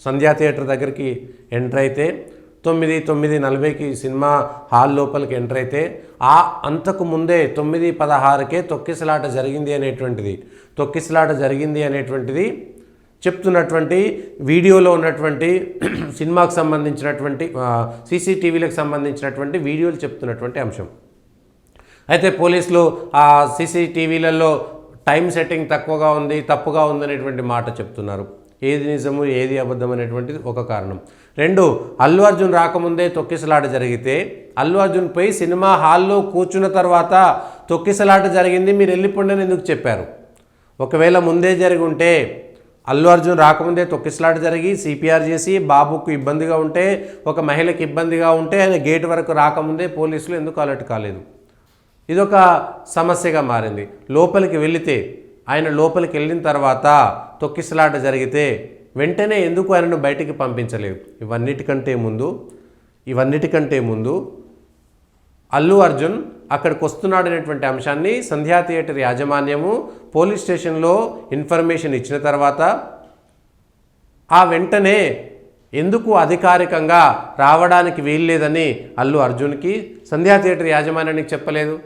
సంధ్యా థియేటర్ దగ్గరికి ఎంటర్ అయితే, 9:40కి సినిమా హాల్ లోపలికి ఎంటర్ అయితే, అంతకు ముందే 9:16కే తొక్కిసలాట జరిగింది అనేటువంటిది చెప్తున్నటువంటి వీడియోలో ఉన్నటువంటి సినిమాకు సంబంధించినటువంటి సీసీటీవీలకు సంబంధించినటువంటి వీడియోలు చెప్తున్నటువంటి అంశం. అయితే పోలీసులు ఆ సీసీటీవీలలో టైం సెట్టింగ్ తప్పుగా ఉంది అనేటువంటి మాట చెప్తున్నారు. ఏది నిజము ఏది అబద్ధం అనేటువంటిది ఒక కారణం. 2, అల్లు అర్జున్ రాకముందే తొక్కిసలాట జరిగితే అల్లు అర్జున్ పోయి సినిమా హాల్లో కూర్చున్న తర్వాత తొక్కిసలాట జరిగింది మీరు వెళ్ళిపోండి అని ఎందుకు చెప్పారు? ఒకవేళ ముందే జరిగి ఉంటే అల్లు అర్జున్ రాకముందే తొక్కిసలాట జరిగి సిపిఆర్ చేసి బాబుకు ఇబ్బందిగా ఉంటే, ఒక మహిళకి ఇబ్బందిగా ఉంటే ఆయన గేట్ వరకు రాకముందే పోలీసులు ఎందుకు అలర్ట్ కాలేదు? ఇదొక సమస్యగా మారింది. లోపలికి వెళితే ఆయన లోపలికి వెళ్ళిన తర్వాత తొక్కిసలాట జరిగితే వెంటనే ఎందుకు ఆయనను బయటికి పంపించలేదు? ఇవన్నిటికంటే ముందు అల్లు అర్జున్ అక్కడికి వస్తున్నాడనేటువంటి అంశాన్ని సంధ్యా థియేటర్ యాజమాన్యము పోలీస్ స్టేషన్లో ఇన్ఫర్మేషన్ ఇచ్చిన తర్వాత ఆ వెంటనే ఎందుకు అధికారికంగా రావడానికి వీల్లేదని అల్లు అర్జున్కి సంధ్యా థియేటర్ యాజమాన్యానికి చెప్పలేదు?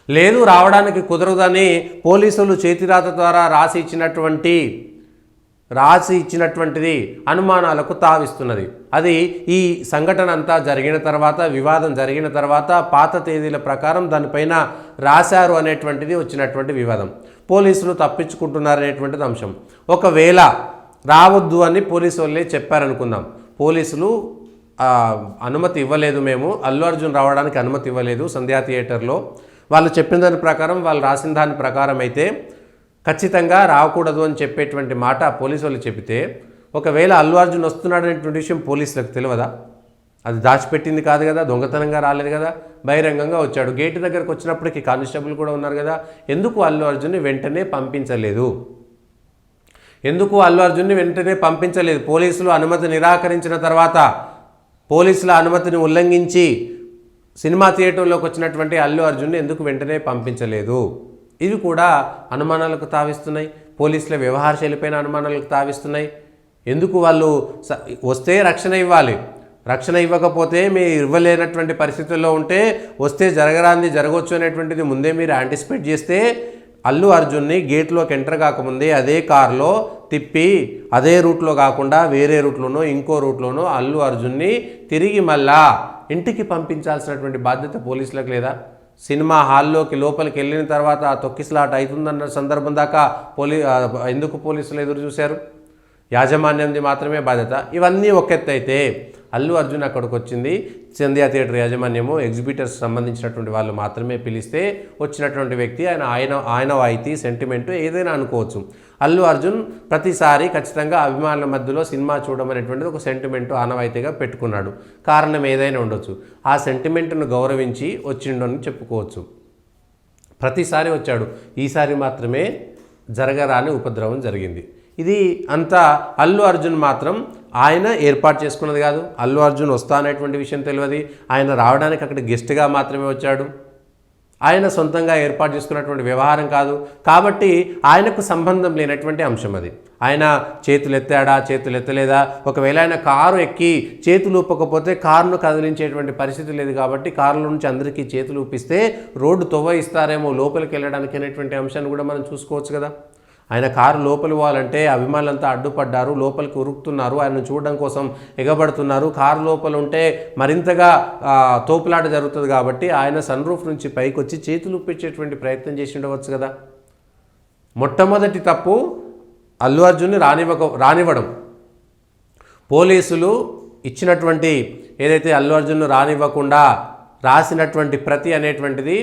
లేదు రావడానికి కుదరదని పోలీసులు చేతిరాత ద్వారా రాసి ఇచ్చినటువంటిది అనుమానాలకు తావిస్తున్నది. అది ఈ సంఘటన అంతా జరిగిన తర్వాత, వివాదం జరిగిన తర్వాత పాత తేదీల ప్రకారం దానిపైన రాశారు అనేటువంటిది వచ్చినటువంటి వివాదం. పోలీసులు తప్పించుకుంటున్నారనేటువంటిది అంశం. ఒకవేళ రావద్దు అని పోలీసు వాళ్ళే చెప్పారనుకుందాం, పోలీసులు అనుమతి ఇవ్వలేదు, మేము అల్లు అర్జున్ రావడానికి అనుమతి ఇవ్వలేదు సంధ్యా థియేటర్లో, వాళ్ళు చెప్పిన దాని ప్రకారం, వాళ్ళు రాసిన దాని ప్రకారం అయితే ఖచ్చితంగా రాకూడదు అని చెప్పేటువంటి మాట పోలీసు వాళ్ళు చెబితే, ఒకవేళ అల్లు అర్జున్ వస్తున్నాడనేటువంటి విషయం పోలీసులకు తెలియదా? అది దాచిపెట్టింది కాదు కదా, దొంగతనంగా రాలేదు కదా, బహిరంగంగా వచ్చాడు. గేటు దగ్గరకు వచ్చినప్పటికీ కానిస్టేబుల్ కూడా ఉన్నారు కదా, ఎందుకు అల్లు అర్జున్ని వెంటనే పంపించలేదు? పోలీసులు అనుమతి నిరాకరించిన తర్వాత, పోలీసుల అనుమతిని ఉల్లంఘించి సినిమా థియేటర్లోకి వచ్చినటువంటి అల్లు అర్జున్ని ఎందుకు వెంటనే పంపించలేదు? ఇవి కూడా అనుమానాలకు తావిస్తున్నాయి. పోలీసుల వ్యవహార శైలిపైన అనుమానాలకు తావిస్తున్నాయి. ఎందుకు వాళ్ళు వస్తే రక్షణ ఇవ్వాలి, రక్షణ ఇవ్వకపోతే మీరు ఇవ్వలేనటువంటి పరిస్థితుల్లో ఉంటే వస్తే జరగరాంది జరగవచ్చు అనేటువంటిది ముందే మీరు యాంటిసిపేట్ చేస్తే అల్లు అర్జున్ని గేట్లోకి ఎంటర్ కాకముందే అదే కారులో తిప్పి అదే రూట్లో కాకుండా వేరే రూట్లోనో ఇంకో రూట్లోనో అల్లు అర్జున్ని తిరిగి మళ్ళా ఇంటికి పంపించాల్సినటువంటి బాధ్యత పోలీసులకు లేదా? సినిమా హాల్లోకి లోపలికి వెళ్ళిన తర్వాత తొక్కిసలాట అవుతుందన్న సందర్భం దాకా ఎందుకు పోలీసులు ఎదురు చూశారు? యాజమాన్యంది మాత్రమే బాధ్యత. ఇవన్నీ ఒక ఎత్తు అయితే అల్లు అర్జున్ అక్కడికి వచ్చింది సంధ్యా థియేటర్ యాజమాన్యము, ఎగ్జిబిటర్స్ సంబంధించినటువంటి వాళ్ళు మాత్రమే పిలిస్తే వచ్చినటువంటి వ్యక్తి, ఆయన వాయితీ సెంటిమెంటు ఏదైనా అనుకోవచ్చు. అల్లు అర్జున్ ప్రతిసారి ఖచ్చితంగా అభిమానుల మధ్యలో సినిమా చూడడం అనేటువంటిది ఒక సెంటిమెంటు ఆనవాయితీగా పెట్టుకున్నాడు. కారణం ఏదైనా ఉండొచ్చు. ఆ సెంటిమెంట్ను గౌరవించి వచ్చిండు అని చెప్పుకోవచ్చు. ప్రతిసారి వచ్చాడు, ఈసారి మాత్రమే జరగరాని ఉపద్రవం జరిగింది. ఇది అంతా అల్లు అర్జున్ మాత్రం ఆయన ఏర్పాటు చేసుకున్నది కాదు. అల్లు అర్జున్ వస్తా అనేటువంటి విషయం తెలియదు. ఆయన రావడానికి అక్కడ గెస్ట్గా మాత్రమే వచ్చాడు. ఆయన సొంతంగా ఏర్పాటు చేసుకున్నటువంటి వ్యవహారం కాదు. కాబట్టి ఆయనకు సంబంధం లేనటువంటి అంశం అది. ఆయన చేతులు ఎత్తాడా, చేతులు ఎత్తలేదా, ఒకవేళ ఆయన కారు ఎక్కి చేతులు ఊపకపోతే కారును కదిలించేటువంటి పరిస్థితి లేదు. కాబట్టి కారులో నుంచి అందరికీ చేతులు ఊపిస్తే రోడ్డు తొవ్వ ఇస్తారేమో లోపలికి వెళ్ళడానికి అనేటువంటి అంశాన్ని కూడా మనం చూసుకోవచ్చు కదా. ఆయన కారు లోపలి పోవాలంటే అభిమానులంతా అడ్డుపడ్డారు, లోపలికి ఉరుకుతున్నారు, ఆయన చూడడం కోసం ఎగబడుతున్నారు. కారు లోపల ఉంటే మరింతగా తోపులాట జరుగుతుంది. కాబట్టి ఆయన సన్ రూఫ్ నుంచి పైకి వచ్చి చేతులు ఉప్పించేటువంటి ప్రయత్నం చేసి ఉండవచ్చు కదా. మొట్టమొదటి తప్పు అల్లు అర్జున్ని రానివ్వడం. పోలీసులు ఇచ్చినటువంటి ఏదైతే అల్లు అర్జున్ను రానివ్వకుండా రాసినటువంటి ప్రతి అనేటువంటిది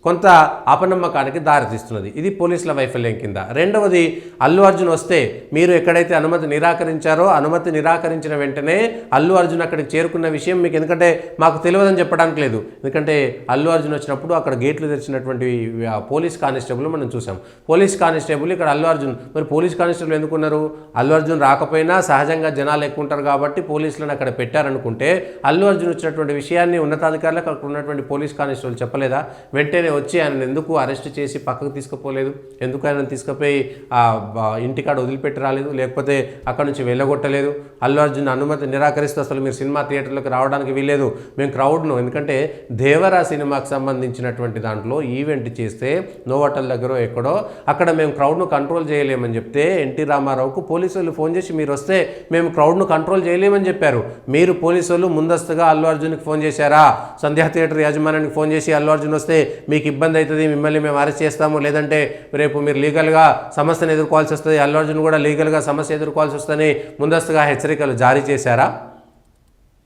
కొంత అపనమ్మకానికి దారితీస్తున్నది. ఇది పోలీసుల వైఫల్యం కింద. రెండవది, అల్లు అర్జున్ వస్తే మీరు ఎక్కడైతే అనుమతి నిరాకరించారో అనుమతి నిరాకరించిన వెంటనే అల్లు అర్జున్ అక్కడికి చేరుకున్న విషయం మీకు ఎందుకంటే మాకు తెలియదని చెప్పడానికి లేదు. ఎందుకంటే అల్లు అర్జున్ వచ్చినప్పుడు అక్కడ గేట్లు తెరిచినటువంటి పోలీస్ కానిస్టేబుల్ మనం చూసాం. పోలీస్ కానిస్టేబుల్ ఇక్కడ అల్లు అర్జున్, మరి పోలీస్ కానిస్టేబుల్ ఎందుకున్నారు? అల్లు అర్జున్ రాకపోయినా సహజంగా జనాలు ఎక్కువ ఉంటారు కాబట్టి పోలీసులను అక్కడ పెట్టారనుకుంటే అల్లు అర్జున్ వచ్చినటువంటి విషయాన్ని ఉన్నతాధికారులకు అక్కడ ఉన్నటువంటి పోలీస్ కానిస్టేబుల్ చెప్పలేదా? వెంటనే వచ్చి ఆయన ఎందుకు అరెస్ట్ చేసి పక్కకు తీసుకుపోలేదు? ఎందుకు ఆయన తీసుకుపోయి ఇంటికాడ వదిలిపెట్టి రాలేదు? లేకపోతే అక్కడ నుంచి వెళ్ళగొట్టలేదు? అల్లు అర్జున్ అనుమతి నిరాకరిస్తే అసలు మీరు సినిమా థియేటర్లోకి రావడానికి వీల్లేదు, మేము క్రౌడ్ను, ఎందుకంటే దేవరా సినిమాకి సంబంధించినటువంటి దాంట్లో ఈవెంట్ చేస్తే నోవాటల్ దగ్గర ఎక్కడో అక్కడ మేము క్రౌడ్ను కంట్రోల్ చేయలేమని చెప్తే ఎన్టీ రామారావుకు పోలీసు వాళ్ళు ఫోన్ చేసి మీరు వస్తే మేము క్రౌడ్ను కంట్రోల్ చేయలేమని చెప్పారు. మీరు పోలీసు వాళ్ళు ముందస్తుగా అల్లు అర్జున్కి ఫోన్ చేశారా? సంధ్యా థియేటర్ యాజమాన్యానికి ఫోన్ చేసి అల్లు అర్జున్ వస్తే మీకు మీకు ఇబ్బంది అవుతుంది, మిమ్మల్ని మేము అరెస్ట్ చేస్తాము, లేదంటే రేపు మీరు లీగల్గా సమస్యను ఎదుర్కోవాల్సి వస్తుంది, అల్లు అర్జున్ కూడా లీగల్గా సమస్య ఎదుర్కోవాల్సి వస్తుందని ముందస్తుగా హెచ్చరికలు జారీ చేశారా?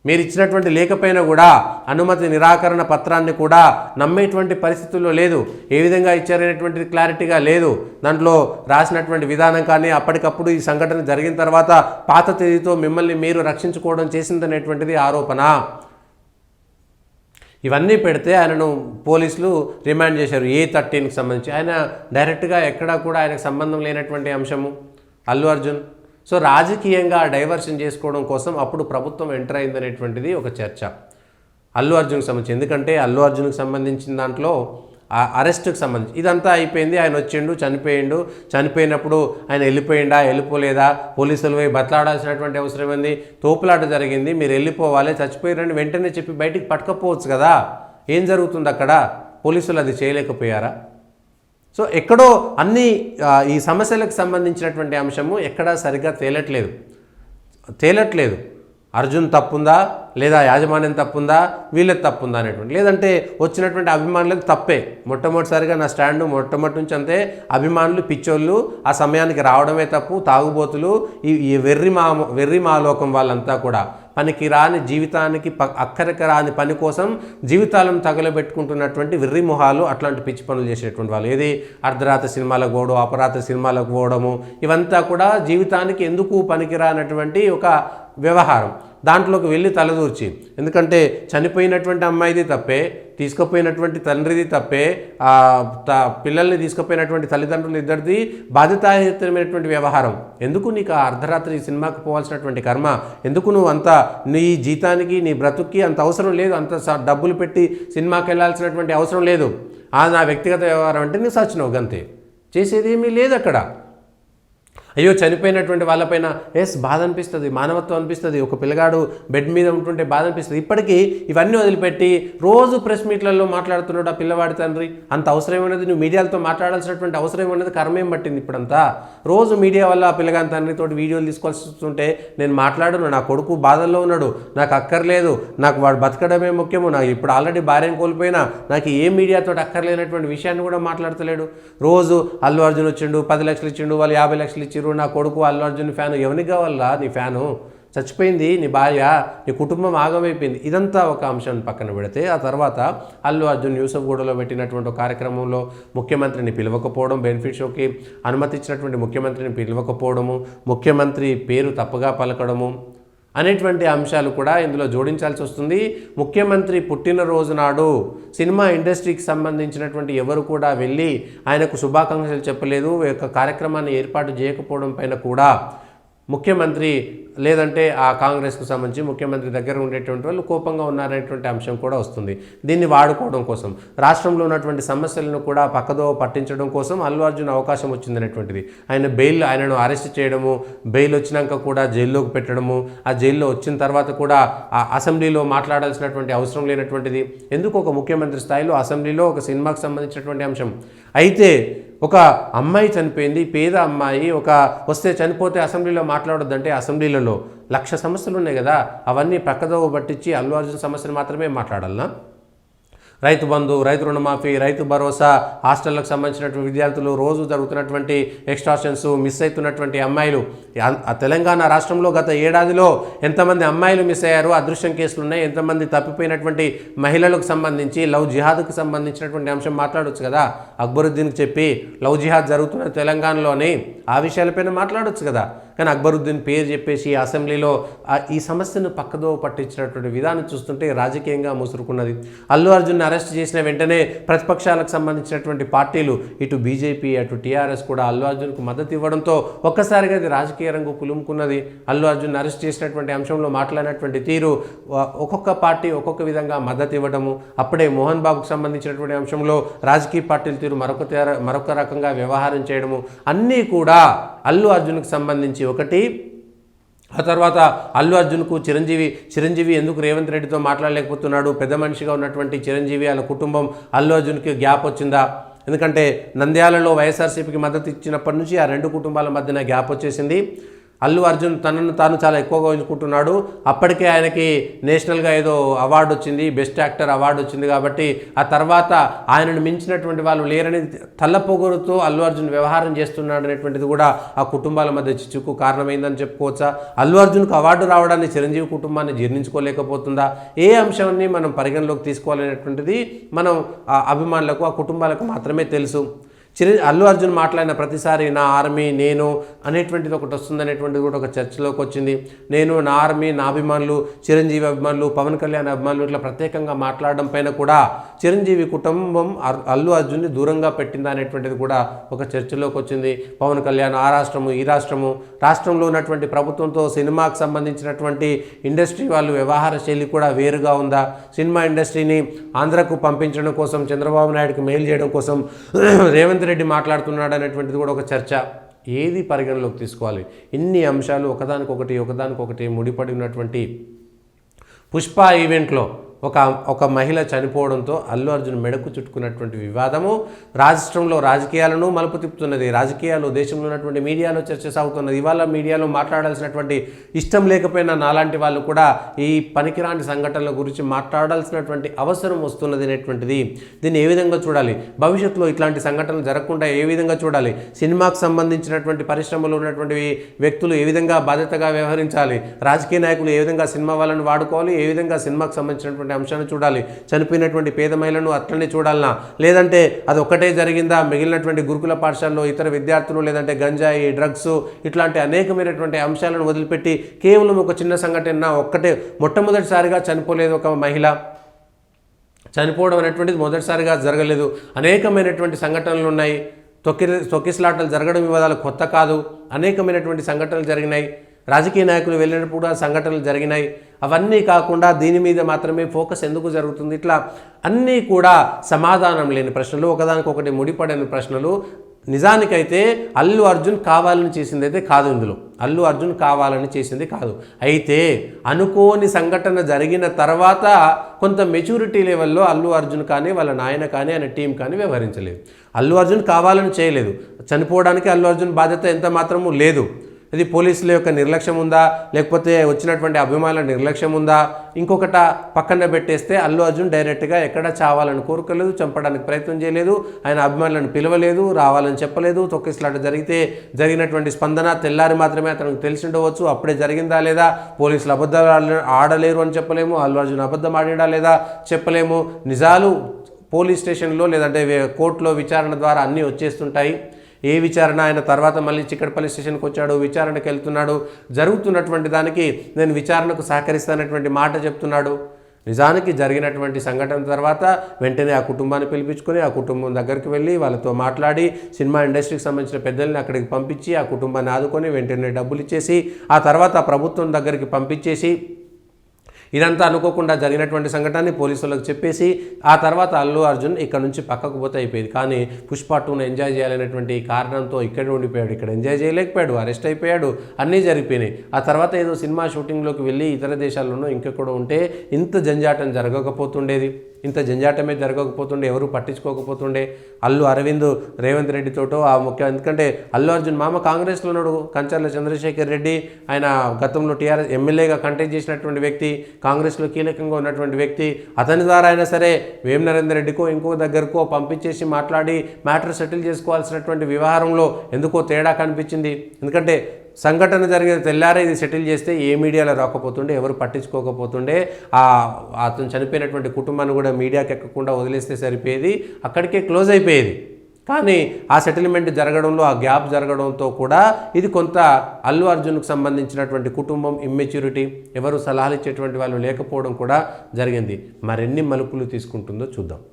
మీరు ఇచ్చినటువంటి లేఖపైన కూడా అనుమతి నిరాకరణ పత్రాన్ని కూడా నమ్మేటువంటి పరిస్థితుల్లో లేదు. ఏ విధంగా ఇచ్చారనేటువంటిది క్లారిటీగా లేదు. దాంట్లో రాసినటువంటి విధానం కానీ అప్పటికప్పుడు ఈ సంఘటన జరిగిన తర్వాత పాత తేదీతో మిమ్మల్ని మీరు రక్షించుకోవడం చేసిందనేటువంటిది ఆరోపణ. ఇవన్నీ పెడితే ఆయనను పోలీసులు రిమాండ్ చేశారు A13కి సంబంధించి. ఆయన డైరెక్ట్గా ఎక్కడా కూడా ఆయనకు సంబంధం లేనటువంటి అంశము అల్లు అర్జున్. సో రాజకీయంగా డైవర్షన్ చేసుకోవడం కోసం అప్పుడు ప్రభుత్వం ఎంటర్ అయిందనేటువంటిది ఒక చర్చ అల్లు అర్జున్కి సంబంధించి. ఎందుకంటే అల్లు అర్జున్కి సంబంధించిన దాంట్లో అరెస్ట్కి సంబంధించి ఇదంతా అయిపోయింది. ఆయన వచ్చిండు, చనిపోయినప్పుడు ఆయన వెళ్ళిపోలేదా, పోలీసులు పోయి బతలాడాల్సినటువంటి అవసరం ఏంది, తోపులాట జరిగింది, మీరు వెళ్ళిపోవాలి, చచ్చిపోయారని వెంటనే చెప్పి బయటికి పట్టుకపోవచ్చు కదా. ఏం జరుగుతుంది అక్కడ? పోలీసులు అది చేయలేకపోయారా? సో ఎక్కడో అన్ని ఈ సమస్యలకు సంబంధించినటువంటి అంశము ఎక్కడా సరిగ్గా తేలట్లేదు. అర్జున్ తప్పుందా, లేదా యాజమాన్యం తప్పుందా, వీళ్ళకి తప్పుందా అనేటువంటి, లేదంటే వచ్చినటువంటి అభిమానులకు తప్పే. మొట్టమొదటిసారిగా నా స్టాండు మొట్టమొదటి నుంచి అంతే, అభిమానులు పిచ్చోళ్ళు, ఆ సమయానికి రావడమే తప్పు, తాగుబోతులు, ఈ వెర్రి మాలోకం వాళ్ళంతా కూడా పనికి రాని జీవితానికి అక్కరికి రాని పని కోసం జీవితాలను తగలబెట్టుకుంటున్నటువంటి వెర్రి మొహాలు, అట్లాంటి పిచ్చి పనులు చేసేటువంటి వాళ్ళు. ఏది అర్ధరాత్రి సినిమాలకు పోవడం, అపరాత్రి సినిమాలకు పోవడము, ఇవంతా కూడా జీవితానికి ఎందుకు పనికిరానటువంటి ఒక వ్యవహారం. దాంట్లోకి వెళ్ళి తలదూర్చి, ఎందుకంటే చనిపోయినటువంటి అమ్మాయిది తప్పే, తీసుకుపోయినటువంటి తండ్రిది తప్పే, పిల్లల్ని తీసుకుపోయినటువంటి తల్లిదండ్రులు ఇద్దరిది బాధ్యతాయుతమైనటువంటి వ్యవహారం. ఎందుకు నీకు ఆ అర్ధరాత్రి సినిమాకు పోవాల్సినటువంటి కర్మ? ఎందుకు నువ్వు అంత నీ జీతానికి నీ బ్రతుక్కి అంత అవసరం లేదు, అంత డబ్బులు పెట్టి సినిమాకి వెళ్ళాల్సినటువంటి అవసరం లేదు. నా వ్యక్తిగత వ్యవహారం అంటే నువ్వు సచ్చినావు గంతే, చేసేది ఏమీ లేదు అక్కడ. అయ్యో చనిపోయినటువంటి వాళ్ళపైన బాధ అనిపిస్తుంది, మానవత్వం అనిపిస్తుంది. ఒక పిల్లగాడు బెడ్ మీద ఉంటుంటే బాధ అనిపిస్తుంది. ఇప్పటికీ ఇవన్నీ వదిలిపెట్టి రోజు ప్రెస్ మీట్లలో మాట్లాడుతున్నాడు ఆ పిల్లవాడి తండ్రి. అంత అవసరం ఉన్నది, నువ్వు మీడియాలతో మాట్లాడాల్సినటువంటి అవసరం ఉన్నది కర్మేం పట్టింది ఇప్పుడంతా. రోజు మీడియా వల్ల ఆ పిల్లగాని తండ్రితో వీడియోలు తీసుకోవాల్సి వస్తుంటే నేను మాట్లాడను, నా కొడుకు బాధల్లో ఉన్నాడు, నాకు అక్కర్లేదు, నాకు వాడు బతకడమే ముఖ్యము, నాకు ఇప్పుడు ఆల్రెడీ భార్యను కోల్పోయినా నాకు ఏ మీడియాతో అక్కర్లేనటువంటి విషయాన్ని కూడా మాట్లాడతలేడు. రోజు అల్లు అర్జున్ వచ్చిండు, 10 లక్షలు ఇచ్చిండు, వాళ్ళు 50 లక్షలు ఇచ్చిండు, నా కొడుకు అల్లు అర్జున్ ఫ్యాను. ఎవరికి కావాలా నీ ఫ్యాను? చచ్చిపోయింది నీ భార్య, నీ కుటుంబం ఆగమైపోయింది. ఇదంతా ఒక అంశాన్ని పక్కన పెడితే ఆ తర్వాత అల్లు అర్జున్ యూసఫ్గూడలో పెట్టినటువంటి కార్యక్రమంలో ముఖ్యమంత్రిని పిలవకపోవడం, బెనిఫిట్ షోకి అనుమతి ఇచ్చినటువంటి ముఖ్యమంత్రిని పిలవకపోవడము, ముఖ్యమంత్రి పేరు తప్పుగా పలకడము అనేటువంటి అంశాలు కూడా ఇందులో జోడించాల్సి వస్తుంది. ముఖ్యమంత్రి పుట్టినరోజు నాడు సినిమా ఇండస్ట్రీకి సంబంధించినటువంటి ఎవరు కూడా వెళ్ళి ఆయనకు శుభాకాంక్షలు చెప్పలేదు, యొక్క కార్యక్రమాన్ని ఏర్పాటు చేయకపోవడం పైన కూడా ముఖ్యమంత్రి లేదంటే ఆ కాంగ్రెస్కు సంబంధించి ముఖ్యమంత్రి దగ్గర ఉండేటువంటి వాళ్ళు కోపంగా ఉన్నారనేటువంటి అంశం కూడా వస్తుంది. దీన్ని వాడుకోవడం కోసం, రాష్ట్రంలో ఉన్నటువంటి సమస్యలను కూడా పక్కదో పట్టించడం కోసం అల్లు అర్జున్ అవకాశం వచ్చిందనేటువంటిది. ఆయనను అరెస్ట్ చేయడము, బెయిల్ వచ్చినాక కూడా జైల్లోకి పెట్టడము, ఆ జైల్లో వచ్చిన తర్వాత కూడా ఆ అసెంబ్లీలో మాట్లాడాల్సినటువంటి అవసరం లేనటువంటిది. ఎందుకు ఒక ముఖ్యమంత్రి స్థాయిలో అసెంబ్లీలో ఒక సినిమాకు సంబంధించినటువంటి అంశం అయితే ఒక అమ్మాయి చనిపోయింది, పేద అమ్మాయి, వస్తే చనిపోతే అసెంబ్లీలో మాట్లాడొద్దంటే అసెంబ్లీలలో 1,00,000 సమస్యలు ఉన్నాయి కదా, అవన్నీ పక్కదోవ పట్టించి అల్లు అర్జున్ సమస్యను మాత్రమే మాట్లాడాలనా? రైతు బంధు, రైతు రుణమాఫీ, రైతు భరోసా, హాస్టళ్లకు సంబంధించినటువంటి విద్యార్థులు, రోజు జరుగుతున్నటువంటి ఎక్స్టార్షన్స్, మిస్ అవుతున్నటువంటి అమ్మాయిలు, తెలంగాణ రాష్ట్రంలో గత ఏడాదిలో ఎంతమంది అమ్మాయిలు మిస్ అయ్యారు, అదృశ్యం కేసులు ఉన్నాయి, ఎంతమంది తప్పిపోయినటువంటి మహిళలకు సంబంధించి లవ్ జిహాద్కు సంబంధించినటువంటి అంశం మాట్లాడవచ్చు కదా. అక్బరుద్దీన్కి చెప్పి లవ్ జిహాద్ జరుగుతున్న తెలంగాణలోని ఆ విషయాలపైన మాట్లాడవచ్చు కదా. కానీ అక్బరుద్దీన్ పేరు చెప్పేసి అసెంబ్లీలో ఈ సమస్యను పక్కదో పట్టించినటువంటి విధానం చూస్తుంటే రాజకీయంగా ముసురుకున్నది. అల్లు అర్జున్ అరెస్ట్ చేసిన వెంటనే ప్రతిపక్షాలకు సంబంధించినటువంటి పార్టీలు, ఇటు బీజేపీ అటు టీఆర్ఎస్ కూడా అల్లు అర్జున్కు మద్దతు ఇవ్వడంతో ఒక్కసారిగా అది రాజకీయ రంగు పులుముకున్నది. అల్లు అర్జున్ అరెస్ట్ చేసినటువంటి అంశంలో మాట్లాడినటువంటి తీరు ఒక్కొక్క పార్టీ ఒక్కొక్క విధంగా మద్దతు ఇవ్వడము, అప్పుడే మోహన్ బాబుకు సంబంధించినటువంటి అంశంలో రాజకీయ పార్టీల తీరు మరొక రకంగా వ్యవహారం చేయడము, అన్నీ కూడా అల్లు అర్జున్కు సంబంధించి ఒకటి. ఆ తర్వాత అల్లు అర్జున్కు చిరంజీవి ఎందుకు రేవంత్ రెడ్డితో మాట్లాడలేకపోతున్నాడు, పెద్ద మనిషిగా ఉన్నటువంటి చిరంజీవి వాళ్ళ కుటుంబం అల్లు అర్జున్కి గ్యాప్ వచ్చిందా? ఎందుకంటే నంద్యాలలో వైఎస్ఆర్సీపీకి మద్దతు ఇచ్చినప్పటి నుంచి ఆ రెండు కుటుంబాల మధ్యన గ్యాప్ వచ్చేసింది. అల్లు అర్జున్ తనను తాను చాలా ఎక్కువగా ఉంచుకుంటున్నాడు. అప్పటికే ఆయనకి నేషనల్గా ఏదో అవార్డు వచ్చింది, బెస్ట్ యాక్టర్ అవార్డు వచ్చింది. కాబట్టి ఆ తర్వాత ఆయనను మించినటువంటి వాళ్ళు లేరని తల్లపొగరుతో అల్లు అర్జున్ వ్యవహారం చేస్తున్నాడు అనేటువంటిది కూడా ఆ కుటుంబాల మధ్య చిచ్చుకు కారణమైందని చెప్పుకోవచ్చా? అల్లు అర్జున్కు అవార్డు రావడాన్ని చిరంజీవి కుటుంబాన్ని జీర్ణించుకోలేకపోతుందా? ఏ అంశాన్ని మనం పరిగణలోకి తీసుకోవాలనేటువంటిది మనం ఆ అభిమానులకు, ఆ కుటుంబాలకు మాత్రమే తెలుసు. అల్లు అర్జున్ మాట్లాడిన ప్రతిసారి నా ఆర్మీ నేను అనేటువంటిది ఒకటి వస్తుంది అనేటువంటిది కూడా ఒక చర్చలోకి వచ్చింది. నేను, నా ఆర్మీ, నా అభిమానులు, చిరంజీవి అభిమానులు, పవన్ కళ్యాణ్ అభిమానులు ఇట్లా ప్రత్యేకంగా మాట్లాడడం పైన కూడా చిరంజీవి కుటుంబం అల్లు అర్జున్ని దూరంగా పెట్టిందా అనేటువంటిది కూడా ఒక చర్చలోకి వచ్చింది. పవన్ కళ్యాణ్ ఆ రాష్ట్రము ఈ రాష్ట్రము, రాష్ట్రంలో ఉన్నటువంటి ప్రభుత్వంతో సినిమాకు సంబంధించినటువంటి ఇండస్ట్రీ వాళ్ళు వ్యవహార శైలి కూడా వేరుగా ఉందా? సినిమా ఇండస్ట్రీని ఆంధ్రకు పంపించడం కోసం, చంద్రబాబు నాయుడుకి మెయిల్ చేయడం కోసం రేవంత్ రెడ్డి మాట్లాడుతున్నాడు అనేటువంటిది కూడా ఒక చర్చ. ఏది పరిగణలోకి తీసుకోవాలి? ఇన్ని అంశాలు ఒకదానికొకటి ముడిపడి ఉన్నటువంటి పుష్ప ఈవెంట్లో ఒక మహిళ చనిపోవడంతో అల్లు అర్జున్ మెడకు చుట్టుకున్నటువంటి వివాదము రాష్ట్రంలో రాజకీయాలను మలుపు తిప్పుతున్నది. రాజకీయాలు, దేశంలో ఉన్నటువంటి మీడియాలో చర్చ సాగుతున్నది. ఇవాళ మీడియాలో మాట్లాడాల్సినటువంటి ఇష్టం లేకపోయినా నాలాంటి వాళ్ళు కూడా ఈ పనికిరాని సంఘటనల గురించి మాట్లాడాల్సినటువంటి అవసరం వస్తున్నది అనేటువంటిది. దీన్ని ఏ విధంగా చూడాలి? భవిష్యత్తులో ఇట్లాంటి సంఘటనలు జరగకుండా ఏ విధంగా చూడాలి? సినిమాకు సంబంధించినటువంటి పరిశ్రమలో ఉన్నటువంటి వ్యక్తులు ఏ విధంగా బాధ్యతగా వ్యవహరించాలి? రాజకీయ నాయకులు ఏ విధంగా సినిమా వాళ్ళని వాడుకోవాలి? ఏ విధంగా సినిమాకు సంబంధించినటువంటి అంశాన్ని చూడాలి? చనిపోయినటువంటి పేద మహిళలను అట్లనే చూడాలనా, లేదంటే అది ఒక్కటే జరిగిందా? మిగిలినటువంటి గురుకుల పాఠశాలలో ఇతర విద్యార్థులు, లేదంటే గంజాయి, డ్రగ్స్ ఇట్లాంటి అనేకమైనటువంటి అంశాలను వదిలిపెట్టి కేవలం ఒక చిన్న సంఘటన ఒక్కటే మొట్టమొదటిసారిగా చనిపోలేదు ఒక మహిళ. చనిపోవడం అనేటువంటిది మొదటిసారిగా జరగలేదు. అనేకమైనటువంటి సంఘటనలు ఉన్నాయి. తొక్కిసలాటలు జరగడం వివాదాలు కొత్త కాదు. అనేకమైనటువంటి సంఘటనలు జరిగినాయి. రాజకీయ నాయకులు వెళ్ళినప్పుడు కూడా సంఘటనలు జరిగినాయి. అవన్నీ కాకుండా దీని మీద మాత్రమే ఫోకస్ ఎందుకు జరుగుతుంది? ఇట్లా అన్నీ కూడా సమాధానం లేని ప్రశ్నలు, ఒకదానికొకటి ముడిపడిన ప్రశ్నలు. నిజానికైతే అల్లు అర్జున్ కావాలని చేసింది అయితే కాదు. ఇందులో అల్లు అర్జున్ కావాలని చేసింది కాదు. అయితే అనుకోని సంఘటన జరిగిన తర్వాత కొంత మెచ్యూరిటీ లెవెల్లో అల్లు అర్జున్ కానీ, వాళ్ళ నాయన కానీ, ఆయన టీం కానీ వ్యవహరించలేదు. అల్లు అర్జున్ కావాలని చేయలేదు. చనిపోవడానికి అల్లు అర్జున్ బాధ్యత ఎంత మాత్రము లేదు. ఇది పోలీసుల యొక్క నిర్లక్ష్యం ఉందా, లేకపోతే వచ్చినటువంటి అభిమానుల నిర్లక్ష్యం ఉందా? ఇంకొకట పక్కన పెట్టేస్తే అల్లు అర్జున్ డైరెక్ట్గా ఎక్కడ చావాలని కోరుకోలేదు, చంపడానికి ప్రయత్నం చేయలేదు, ఆయన అభిమానులను పిలవలేదు, రావాలని చెప్పలేదు. తొక్కిసలాట జరిగినటువంటి స్పందన తెల్లారి మాత్రమే అతనికి తెలిసి ఉండవచ్చు. అప్పుడే జరిగిందా లేదా? పోలీసులు అబద్ధాలు ఆడలేరు అని చెప్పలేము. అల్లు అర్జున్ అబద్ధం ఆడిడా లేదా చెప్పలేము. నిజాలు పోలీస్ స్టేషన్లో లేదంటే కోర్టులో విచారణ ద్వారా అన్నీ వచ్చేస్తుంటాయి. ఏ విచారణ? ఆయన తర్వాత మళ్ళీ చిక్కడపల్లి స్టేషన్కి వచ్చాడు, విచారణకు వెళ్తున్నాడు. జరుగుతున్నటువంటి దానికి నేను విచారణకు సహకరిస్తానటువంటి మాట చెప్తున్నాడు. నిజానికి జరిగినటువంటి సంఘటన తర్వాత వెంటనే ఆ కుటుంబాన్ని పిలిపించుకొని ఆ కుటుంబం దగ్గరికి వెళ్ళి వాళ్ళతో మాట్లాడి సినిమా ఇండస్ట్రీకి సంబంధించిన పెద్దల్ని అక్కడికి పంపించి ఆ కుటుంబాన్ని ఆదుకొని వెంటనే డబ్బులు ఇచ్చేసి ఆ తర్వాత ప్రభుత్వం దగ్గరికి పంపించేసి ఇదంతా అనుకోకుండా జరిగినటువంటి సంఘటనని పోలీసులకు చెప్పేసి ఆ తర్వాత అల్లు అర్జున్ ఇక్కడ నుంచి పక్కకు పోతే అయిపోయింది. కానీ పుష్ప 2ను ఎంజాయ్ చేయాలనేటువంటి కారణంతో ఇక్కడ ఉండిపోయాడు. ఇక్కడ ఎంజాయ్ చేయలేకపోయాడు, అరెస్ట్ అయిపోయాడు, అన్నీ జరిగిపోయినాయి. ఆ తర్వాత ఏదో సినిమా షూటింగ్లోకి వెళ్ళి ఇతర దేశాల్లోనూ ఇంకెక్కడ ఉంటే ఇంత జంజాటం జరగకపోతుండేది. ఇంత జంజాటమే జరగకపోతుండే, ఎవరు పట్టించుకోకపోతుండే. అల్లు అరవింద్ రేవంత్ రెడ్డితోటో ఆ ముఖ్య, ఎందుకంటే అల్లు అర్జున్ మామ కాంగ్రెస్లో ఉన్నాడు. కంచర్ల చంద్రశేఖర్ రెడ్డి ఆయన గతంలో టీఆర్ఎస్ ఎమ్మెల్యేగా కంటెస్ట్ చేసినటువంటి వ్యక్తి, కాంగ్రెస్లో కీలకంగా ఉన్నటువంటి వ్యక్తి. అతని ద్వారా అయినా సరే వేం నరేందర్ రెడ్డికో ఇంకో దగ్గరకో పంపించేసి మాట్లాడి మ్యాటర్ సెటిల్ చేసుకోవాల్సినటువంటి వ్యవహారంలో ఎందుకో తేడా కనిపించింది. ఎందుకంటే సంఘటన జరిగిన తెల్లారే ఇది సెటిల్ చేస్తే ఏ మీడియాలో రాకపోతుండే, ఎవరు పట్టించుకోకపోతుండే. అతను చనిపోయినటువంటి కుటుంబాన్ని కూడా మీడియాకి ఎక్కకుండా వదిలేస్తే సరిపోయేది, అక్కడికే క్లోజ్ అయిపోయేది. కానీ ఆ సెటిల్మెంట్ జరగడంలో ఆ గ్యాప్ జరగడంతో కూడా ఇది కొంత అల్లు అర్జున్కు సంబంధించినటువంటి కుటుంబం ఇమ్మెచ్యూరిటీ, ఎవరు సలహాలు ఇచ్చేటువంటి వాళ్ళు లేకపోవడం కూడా జరిగింది. మరెన్ని మలుపులు తీసుకుంటుందో చూద్దాం.